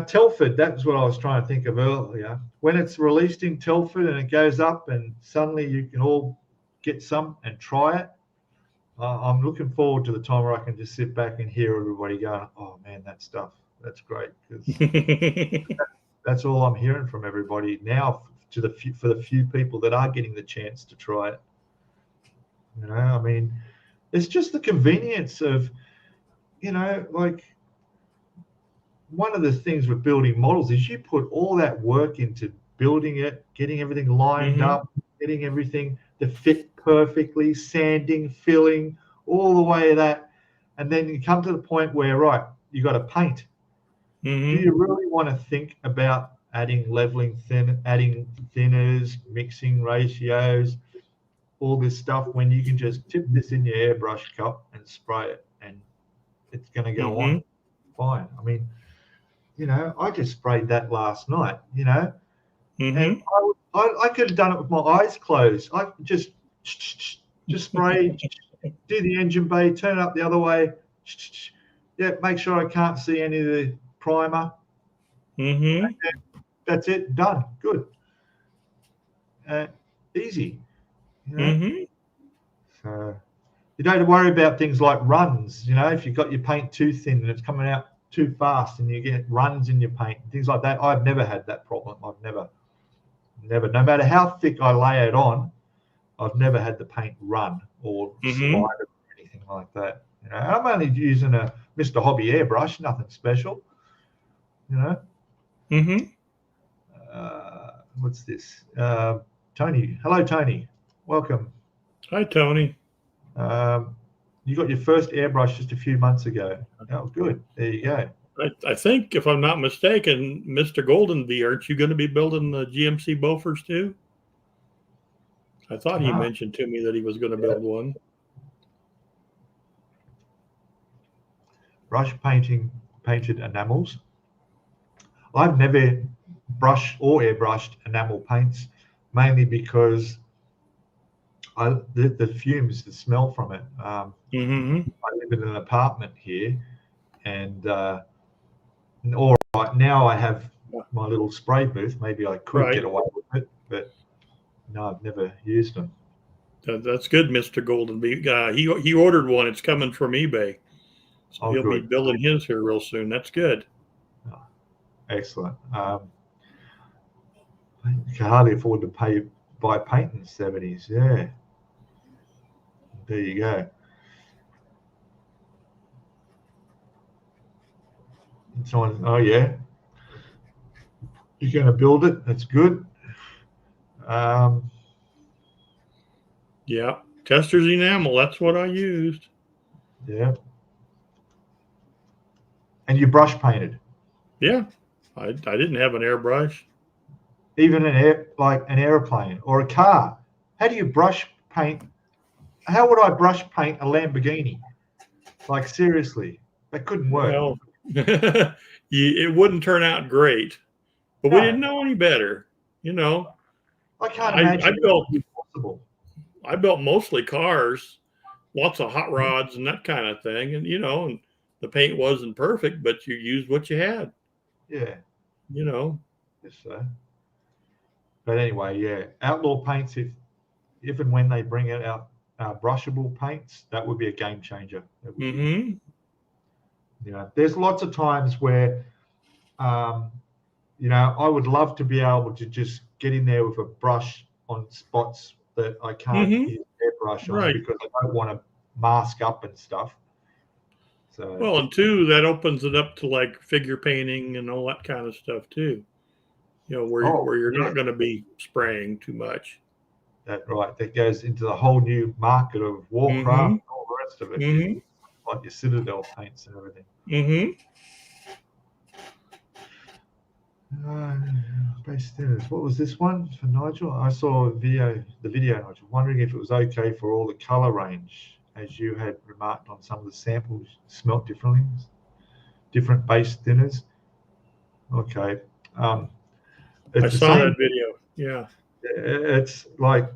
Telford. That was what I was trying to think of earlier. When it's released in Telford and it goes up, and suddenly you can all get some and try it. I'm looking forward to the time where I can just sit back and hear everybody going, "Oh man, that stuff, that's great," because that's all I'm hearing from everybody now. For the few people that are getting the chance to try it, I mean, it's just the convenience of, like one of the things with building models is you put all that work into building it, getting everything lined Mm-hmm. up, getting everything to fit perfectly, sanding, filling, all the way that, and then you come to the point where right, you got to paint. Do Mm-hmm. you really want to think about adding adding thinners, mixing ratios, all this stuff when you can just tip this in your airbrush cup and spray it, and it's going to go Mm-hmm. on fine. I mean, I just sprayed that last night, and Mm-hmm. I could have done it with my eyes closed. I just spray, do the engine bay, turn it up the other way. Yeah, make sure I can't see any of the primer. Mm-hmm. That's it, done. Good. Uh, Easy, you know. Mm-hmm. So you don't have to worry about things like runs. If you've got your paint too thin and it's coming out too fast and you get runs in your paint, things like that. I've never had that problem. I've never. No matter how thick I lay it on, I've never had the paint run or slide Mm-hmm. or anything like that. I'm only using a Mr. Hobby airbrush, nothing special. You know, Mm-hmm. what's this? Tony, hello, Tony, welcome. Hi, Tony. Um, you got your first airbrush just a few months ago. Oh, good. There you go. I think, if I'm not mistaken, Mr. Goldenby, aren't you going to be building the GMC Bofors too? I thought he Ah, mentioned to me that he was going to yeah. build one. Brush painted enamels. I've never brushed or airbrushed enamel paints, mainly because the fumes, the smell from it. Mm-hmm. I live in an apartment here, and all right now I have my little spray booth. Maybe I could get Right. away with it, but no, I've never used them. That's good, Mr. Goldenby. He ordered one. It's coming from eBay, so Oh, he'll be good. building his here real soon. That's good. Oh, excellent. You can hardly afford to buy paint in the 70s. Yeah, there you go. Someone, oh yeah, you're going to build it. That's good. Um, Yeah. Tester's enamel. That's what I used. yeah, and you brush painted, Yeah. I didn't have an airbrush. even like an airplane or a car. How do you brush paint? How would I brush paint a Lamborghini? Like seriously, that couldn't work. Well, it wouldn't turn out great, but we No, didn't know any better. You know, I can't I imagine it built would be possible. I built mostly cars, lots of hot rods and that kind of thing. And, and the paint wasn't perfect, but you used what you had, Yeah. you know. Yes, sir. But anyway, yeah, outlaw paints. If and when they bring it out, brushable paints, that would be a game changer. That would be, there's lots of times where, I would love to be able to just get in there with a brush on spots that I can't use airbrush on Right. because I don't want to mask up and stuff. So Well, and two, that opens it up to like figure painting and all that kind of stuff too. Where you're not going to be spraying too much. That right. That goes into the whole new market of Warcraft and all the rest of it. Like your Citadel paints and everything. Base thinners. What was this one for Nigel? I saw the video, Nigel, wondering if it was okay for all the color range, as you had remarked on some of the samples smelt differently. Different base thinners. Okay. I saw that video. Yeah. It's like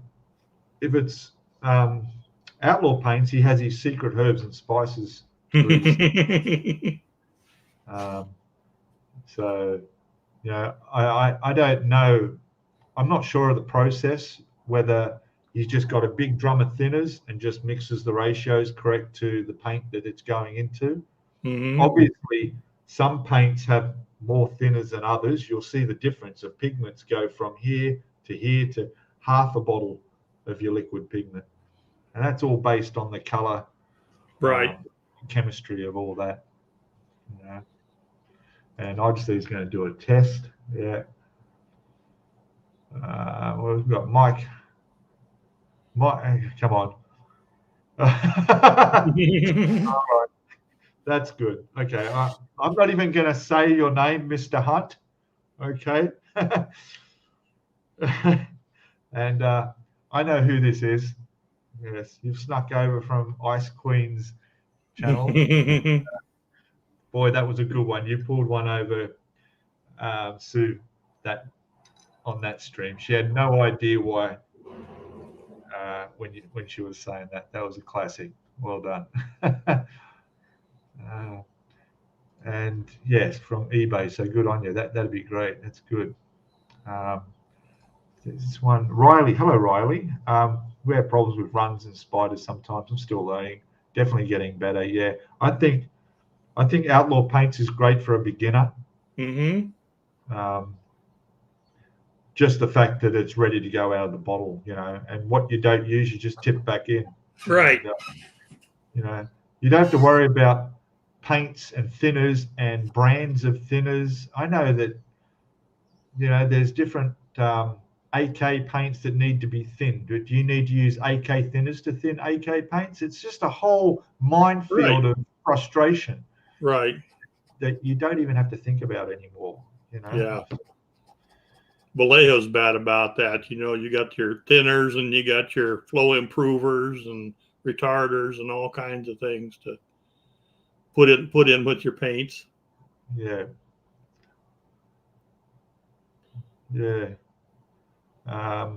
if it's outlaw paints, he has his secret herbs and spices. So, I don't know. I'm not sure of the process, whether he's just got a big drum of thinners and just mixes the ratios correct to the paint that it's going into. Obviously, some paints have more thinners than others. You'll see the difference of pigments go from here to half a bottle of your liquid pigment. And that's all based on the color, chemistry of all that. And obviously he's going to do a test. Yeah. We've got Mike. Come on. All right. That's good. Okay. I'm not even going to say your name, Mr. Hunt. Okay. And I know who this is. Yes, you've snuck over from Ice Queen's channel. Boy, that was a good one. You pulled one over Sue on that stream. She had no idea why when she was saying that. That was a classic. Well done. And yes, from eBay. So good on you. That'd be great. That's good. This one, Riley. Hello, Riley. We have problems with runs and spiders sometimes. I'm still learning. Definitely getting better. Yeah, I think outlaw paints is great for a beginner. Just the fact that it's ready to go out of the bottle, and what you don't use, you just tip back in. Right. And, you don't have to worry about paints and thinners and brands of thinners. I know that, there's different AK paints that need to be thinned. Do you need to use AK thinners to thin AK paints? It's just a whole minefield of frustration. Right. That you don't even have to think about anymore. Yeah. Vallejo's bad about that. You got your thinners and you got your flow improvers and retarders and all kinds of things to put in with your paints. Yeah. Yeah. I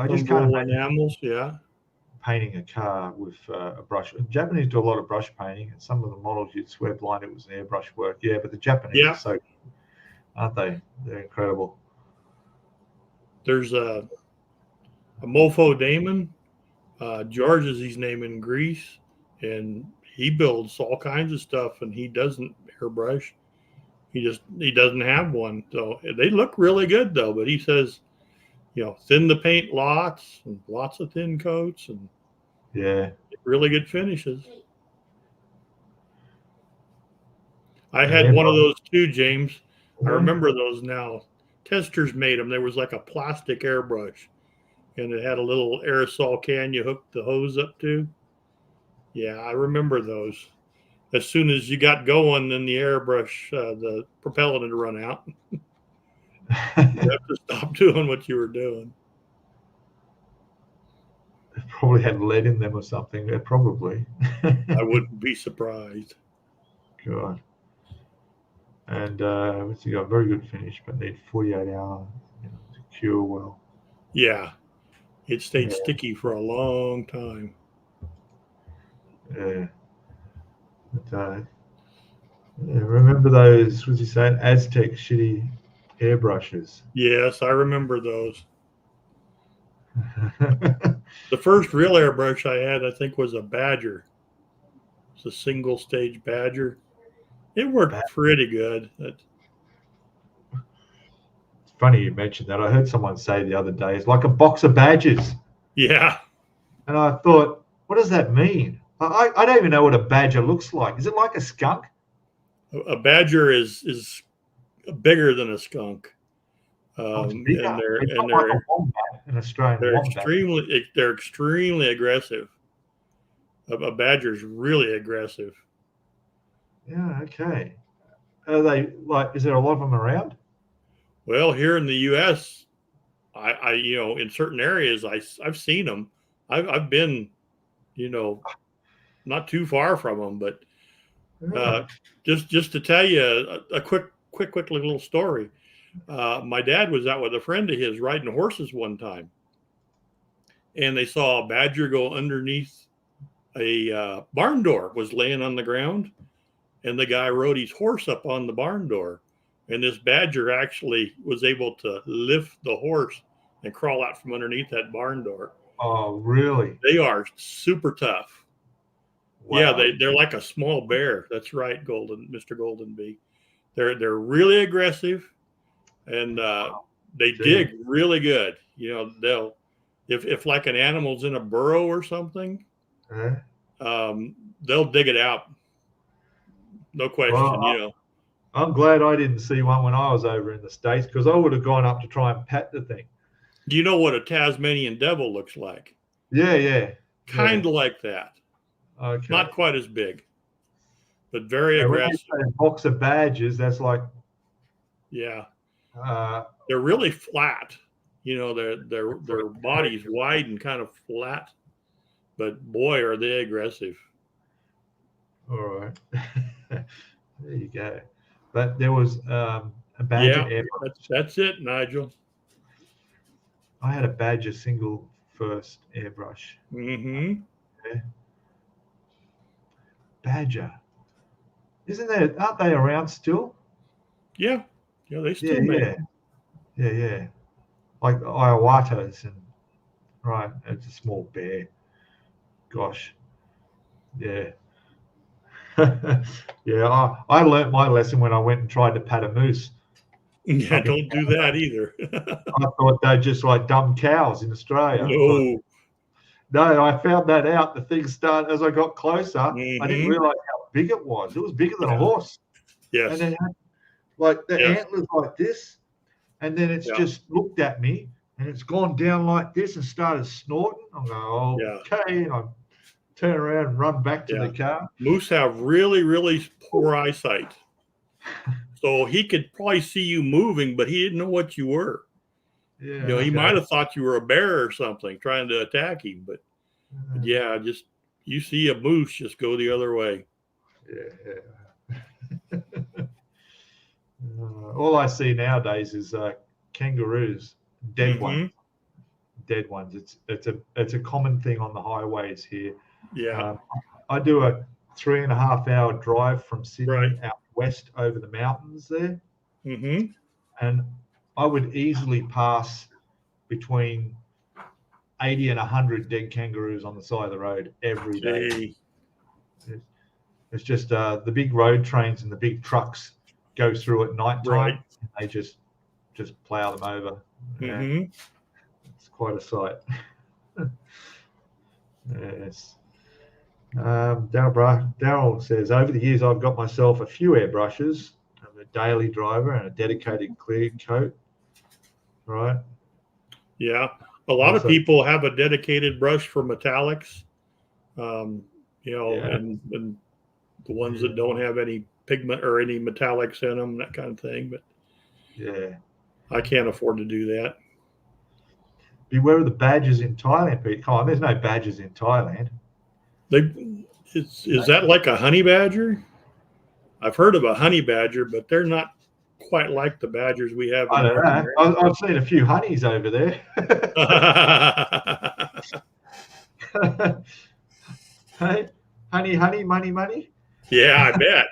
just can't imagine enamels. Yeah. Painting a car with a brush. Japanese do a lot of brush painting, and some of the models you'd swear blind it was an airbrush work. Yeah, but the Japanese are so, aren't they? They're incredible. There's a Mofo Damon. George is his name in Greece, and he builds all kinds of stuff, and he doesn't airbrush. He doesn't have one, so they look really good though. But he says, thin the paint lots and lots of thin coats and really good finishes. I had one of those too, James. I remember those now. Testers made them. There was like a plastic airbrush, and it had a little aerosol can you hooked the hose up to. Yeah, I remember those. As soon as you got going, then the airbrush, the propellant had run out. You have to stop doing what you were doing. They probably had lead in them or something. Probably. I wouldn't be surprised. God. And you got very good finish, but need 48 hours to cure well. Yeah, it stayed Yeah, sticky for a long time. yeah. But, yeah, remember those, was you saying, Aztec shitty airbrushes? Yes, I remember those. The first real airbrush I had, I think, was a Badger. It's a single stage Badger. It worked pretty good. It's funny you mentioned that. I heard someone say the other day, it's like a box of badges. Yeah, And I thought, what does that mean? I don't even know what a badger looks like. Is it like a skunk? a Badger is bigger than a skunk, Oh, it's bigger. and they're It's and not like a they're wombat, an Australian they're wombat. extremely aggressive. A Badger's really aggressive. Yeah, okay. Are they like, is there a lot of them around? Well, here in the U.S., I in certain areas I've seen them. I've been you know not too far from them, but Yeah. uh, just to tell you a quick little story. My dad was out with a friend of his riding horses one time, and they saw a badger go underneath a barn door. Was laying on the ground, and the guy rode his horse up on the barn door, and this badger actually was able to lift the horse and crawl out from underneath that barn door. Oh, really? They are super tough. Yeah, Wow. they're like a small bear. That's right, Mr. Golden Bee. They're really aggressive, and they Gee. dig really good. They'll if like an animal's in a burrow or something, Yeah. they'll dig it out, no question. Well, I'm glad I didn't see one when I was over in the States, because I would have gone up to try and pat the thing. Do you know what a Tasmanian devil looks like? Yeah, yeah. Yeah. Kind of like that. Okay. Not quite as big, but very Now, when you aggressive. say box of badges, that's like, Yeah, uh, they're really flat. Their body's wide and kind of flat, but boy, are they aggressive. all right. There you go. But there was a Badger Yeah, airbrush. that's it, Nigel. I had a Badger single first airbrush. Mm-hmm. Yeah. Badger. Aren't they around still? Yeah, they Yeah, still make yeah. Yeah, yeah. Like Iawatas and right, it's a small bear. Gosh. Yeah. Yeah, I learnt my lesson when I went and tried to pat a moose. Yeah, Up in don't do that either. I thought they're just like dumb cows in Australia. No. No, I found that out. The thing started as I got closer. I didn't Mm-hmm. realize how big it was. It was bigger than a Yeah. horse. Yes. And it had like the Yes. antlers like this. And then it's Yeah. just looked at me and it's gone down like this and started snorting. I'm going, oh, Yeah. okay. And I turn around and run back to the car. Moose have really, really poor eyesight. So he could probably see you moving, but he didn't know what you were. Yeah. He might have thought you were a bear or something trying to attack him. But yeah, just you see a moose, just go the other way. Yeah. All I see nowadays is kangaroos, dead ones. Dead ones. It's a common thing on the highways here. Yeah. I do a 3.5 hour drive from Sydney Right. out west over the mountains there, Mm-hmm. and I would easily pass between 80 and 100 dead kangaroos on the side of the road every day. It's just the big road trains and the big trucks go through at night time. Right. And they just plow them over. Mm-hmm. It's quite a sight. Yes. Daryl says, over the years, I've got myself a few airbrushes. I'm a daily driver and a dedicated clear coat. Right. Yeah. A lot of people have a dedicated brush for metallics, and the ones that don't have any pigment or any metallics in them, that kind of thing. But yeah, I can't afford to do that. Beware of the badgers in Thailand, Pete. Come on, there's no badgers in Thailand. Is that like a honey badger? I've heard of a honey badger, but they're not quite like the badgers we have I in don't North know. America. I've seen a few honeys over there. Hey, honey, money. Yeah, I bet.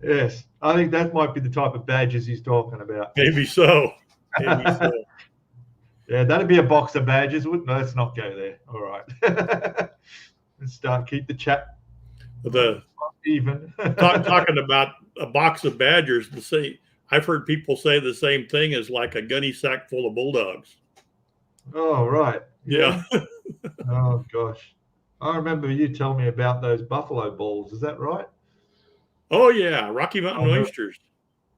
Yes, I think that might be the type of badges he's talking about. Maybe so. Maybe so. Yeah, that'd be a box of badges, wouldn't it? Let's not go there. All right. Let's keep the chat even. Talking about a box of badgers, I've heard people say the same thing as like a gunny sack full of bulldogs. Oh, right. Yeah. Oh, gosh. I remember you telling me about those buffalo balls. Is that right? Oh, yeah. Rocky Mountain oysters.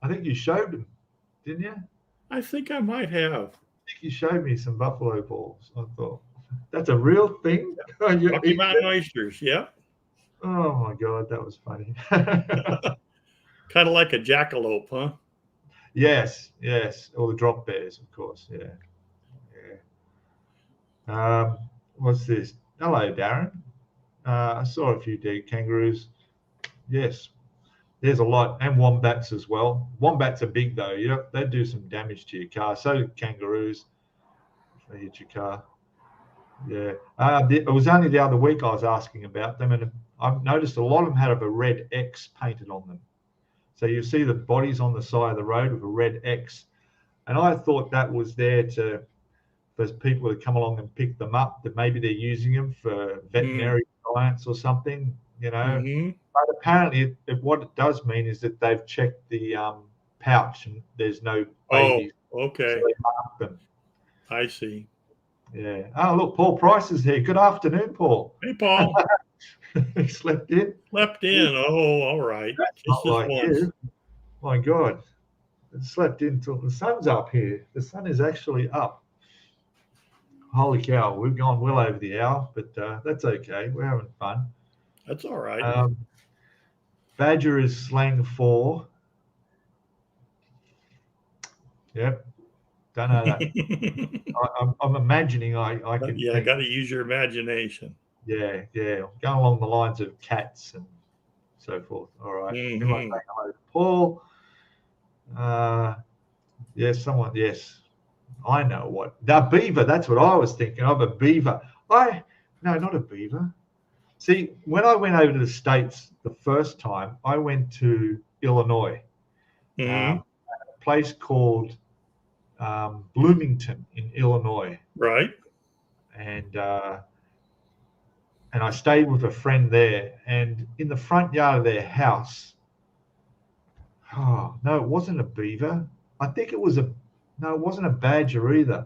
I think you showed them, didn't you? I think I might have. I think you showed me some buffalo balls. I thought, that's a real thing? Rocky Mountain oysters, yeah. Oh, my God. That was funny. Kind of like a jackalope, huh? Yes. Or the drop bears, of course. Yeah. What's this? Hello, Darren. I saw a few dead kangaroos. Yes, there's a lot, and wombats as well. Wombats are big though. They do some damage to your car. So do kangaroos. If they hit your car. Yeah. It was only the other week I was asking about them, and I've noticed a lot of them have a red X painted on them. So you see the bodies on the side of the road with a red X, and I thought that was there for people who come along and pick them up, that maybe they're using them for veterinary science or something, But apparently what it does mean is that they've checked the pouch and there's no babies. Oh, okay. So they mark them. I see. Yeah. Oh, look, Paul Price is here. Good afternoon, Paul. Hey, Paul. He slept in? Slept in. Oh, all right. That's just not like once. you. My God. It slept in till the sun's up here. The sun is actually up. Holy cow, we've gone well over the hour, but that's okay. We're having fun. That's all right. Badger is slang for. Yep. Don't know that. I'm imagining I can. Yeah, got to use your imagination. Yeah. Going along the lines of cats and so forth. All right. Everyone say hello to Paul. Yes, someone. Yes. I know what. The beaver, that's what I was thinking of, a beaver. No, not a beaver. See, when I went over to the States the first time, I went to Illinois, a place called Bloomington in Illinois. Right. And I stayed with a friend there, and in the front yard of their house, oh, no, it wasn't a beaver. I think it wasn't a badger either.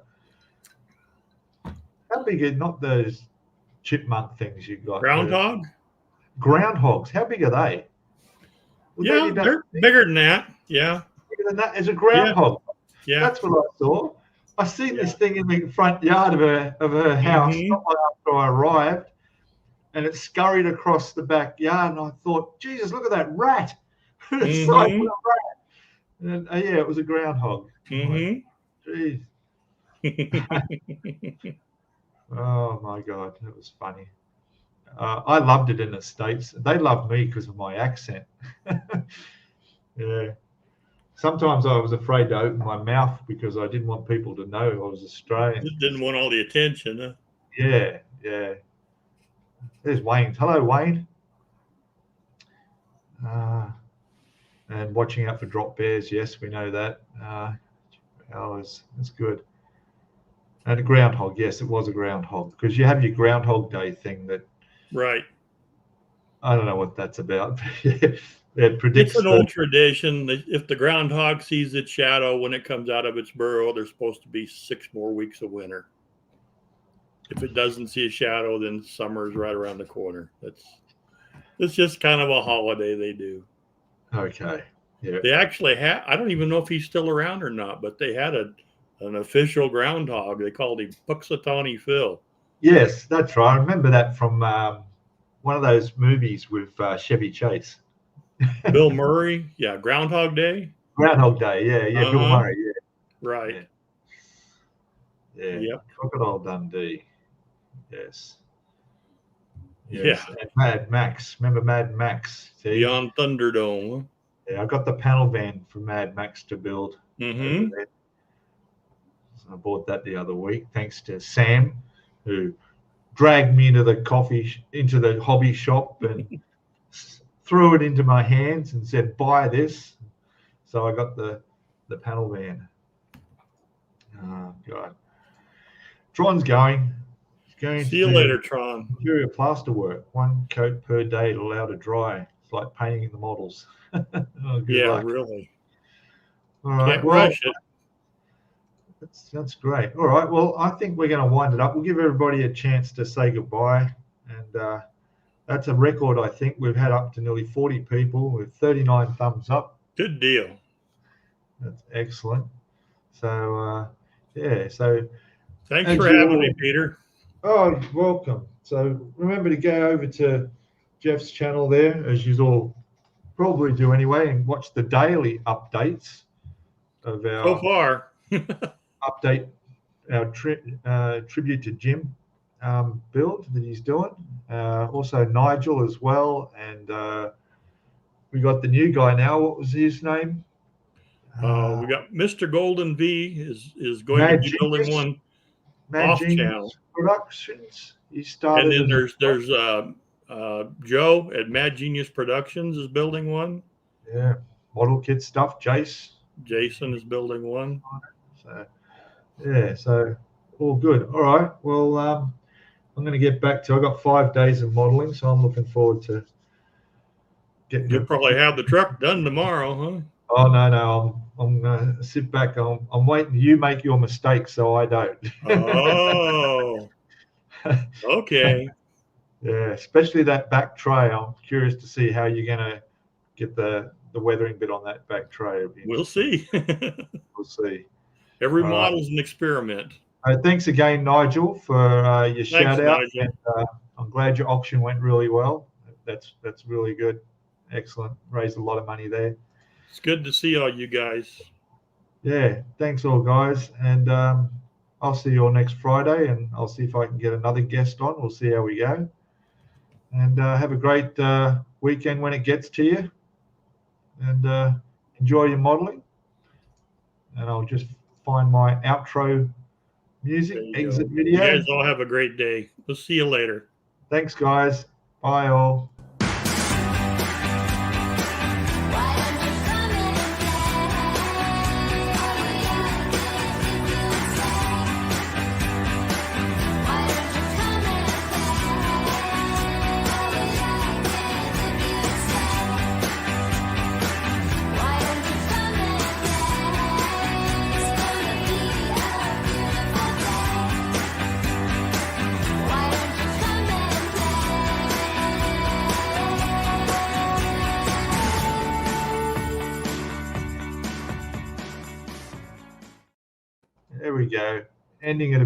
How big are not those chipmunk things you got? Groundhog? Groundhogs. How big are they? Yeah, they're bigger than that. Yeah. Bigger than that as a groundhog. Yeah. That's what I saw. I seen this thing in the front yard of her house not long after I arrived, and it scurried across the backyard, and I thought, Jesus, look at that rat. It's like a rat. And, yeah, it was a groundhog. Jeez. Oh my God, that was funny. I loved it in the States. They loved me because of my accent. Yeah. Sometimes I was afraid to open my mouth because I didn't want people to know I was Australian. Didn't want all the attention, huh? Yeah. There's Wayne. Hello, Wayne. And watching out for drop bears. Yes, we know that. That's good. And a groundhog. Yes, it was a groundhog because you have your Groundhog Day thing that. Right. I don't know what that's about. It predicts. It's an old tradition. If the groundhog sees its shadow when it comes out of its burrow, there's supposed to be 6 more weeks of winter. If it doesn't see a shadow, then summer is right around the corner. It's just kind of a holiday they do. Okay. Yeah. They actually had, I don't even know if he's still around or not, but they had an official groundhog. They called him Puxatawny Phil. Yes, that's right. I remember that from one of those movies with Chevy Chase. Bill Murray. Yeah. Groundhog Day. Groundhog Day. Yeah. Bill Murray. Yeah. Right. Yeah. Yep. Crocodile Dundee. Yes. Yeah. And Mad Max. Remember Mad Max? Beyond Thunderdome. Yeah, I got the panel van from Mad Max to build over there. So I bought that the other week, thanks to Sam, who dragged me into the hobby shop and threw it into my hands and said, "Buy this." So I got the panel van. Oh God, Tron's going. He's going See to you do later, Tron. interior plaster work, 1 coat per day to allow to dry. It's like painting the models. Oh, good Yeah, luck. really. All right. Can't Well, rush it. that's great. All right. Well, I think we're going to wind it up. We'll give everybody a chance to say goodbye. And that's a record, I think. We've had up to nearly 40 people with 39 thumbs up. Good deal. That's excellent. So, yeah. So thanks for having me, Peter. Oh, you're welcome. So remember to go over to Jeff's channel there, as you all probably do anyway, and watch the daily updates of our so far update, our tribute to Jim build that he's doing. Also Nigel as well, and we got the new guy now. What was his name? We got Mr. Golden V is going to be building one off channel Productions. He started, and then there's Joe at Mad Genius Productions is building one. Yeah, model kit stuff. Jason is building one. So yeah, so all good. All right. Well, I'm going to get back to. I got 5 days of modeling, so I'm looking forward to getting. You'll probably have the truck done tomorrow, huh? Oh no, I'm going to sit back. I'm waiting. You make your mistakes, so I don't. Oh. Okay. Yeah, especially that back tray. I'm curious to see how you're going to get the weathering bit on that back tray. We'll see. We'll see. Every model's an experiment. Thanks again, Nigel, for your shout out. Nigel. And, I'm glad your auction went really well. That's really good. Excellent. Raised a lot of money there. It's good to see all you guys. Yeah, thanks all, guys. And I'll see you all next Friday, and I'll see if I can get another guest on. We'll see how we go. And have a great weekend when it gets to you. And enjoy your modeling. And I'll just find my outro music, exit video. You guys all have a great day. We'll see you later. Thanks, guys. Bye, all. There we go. Ending it.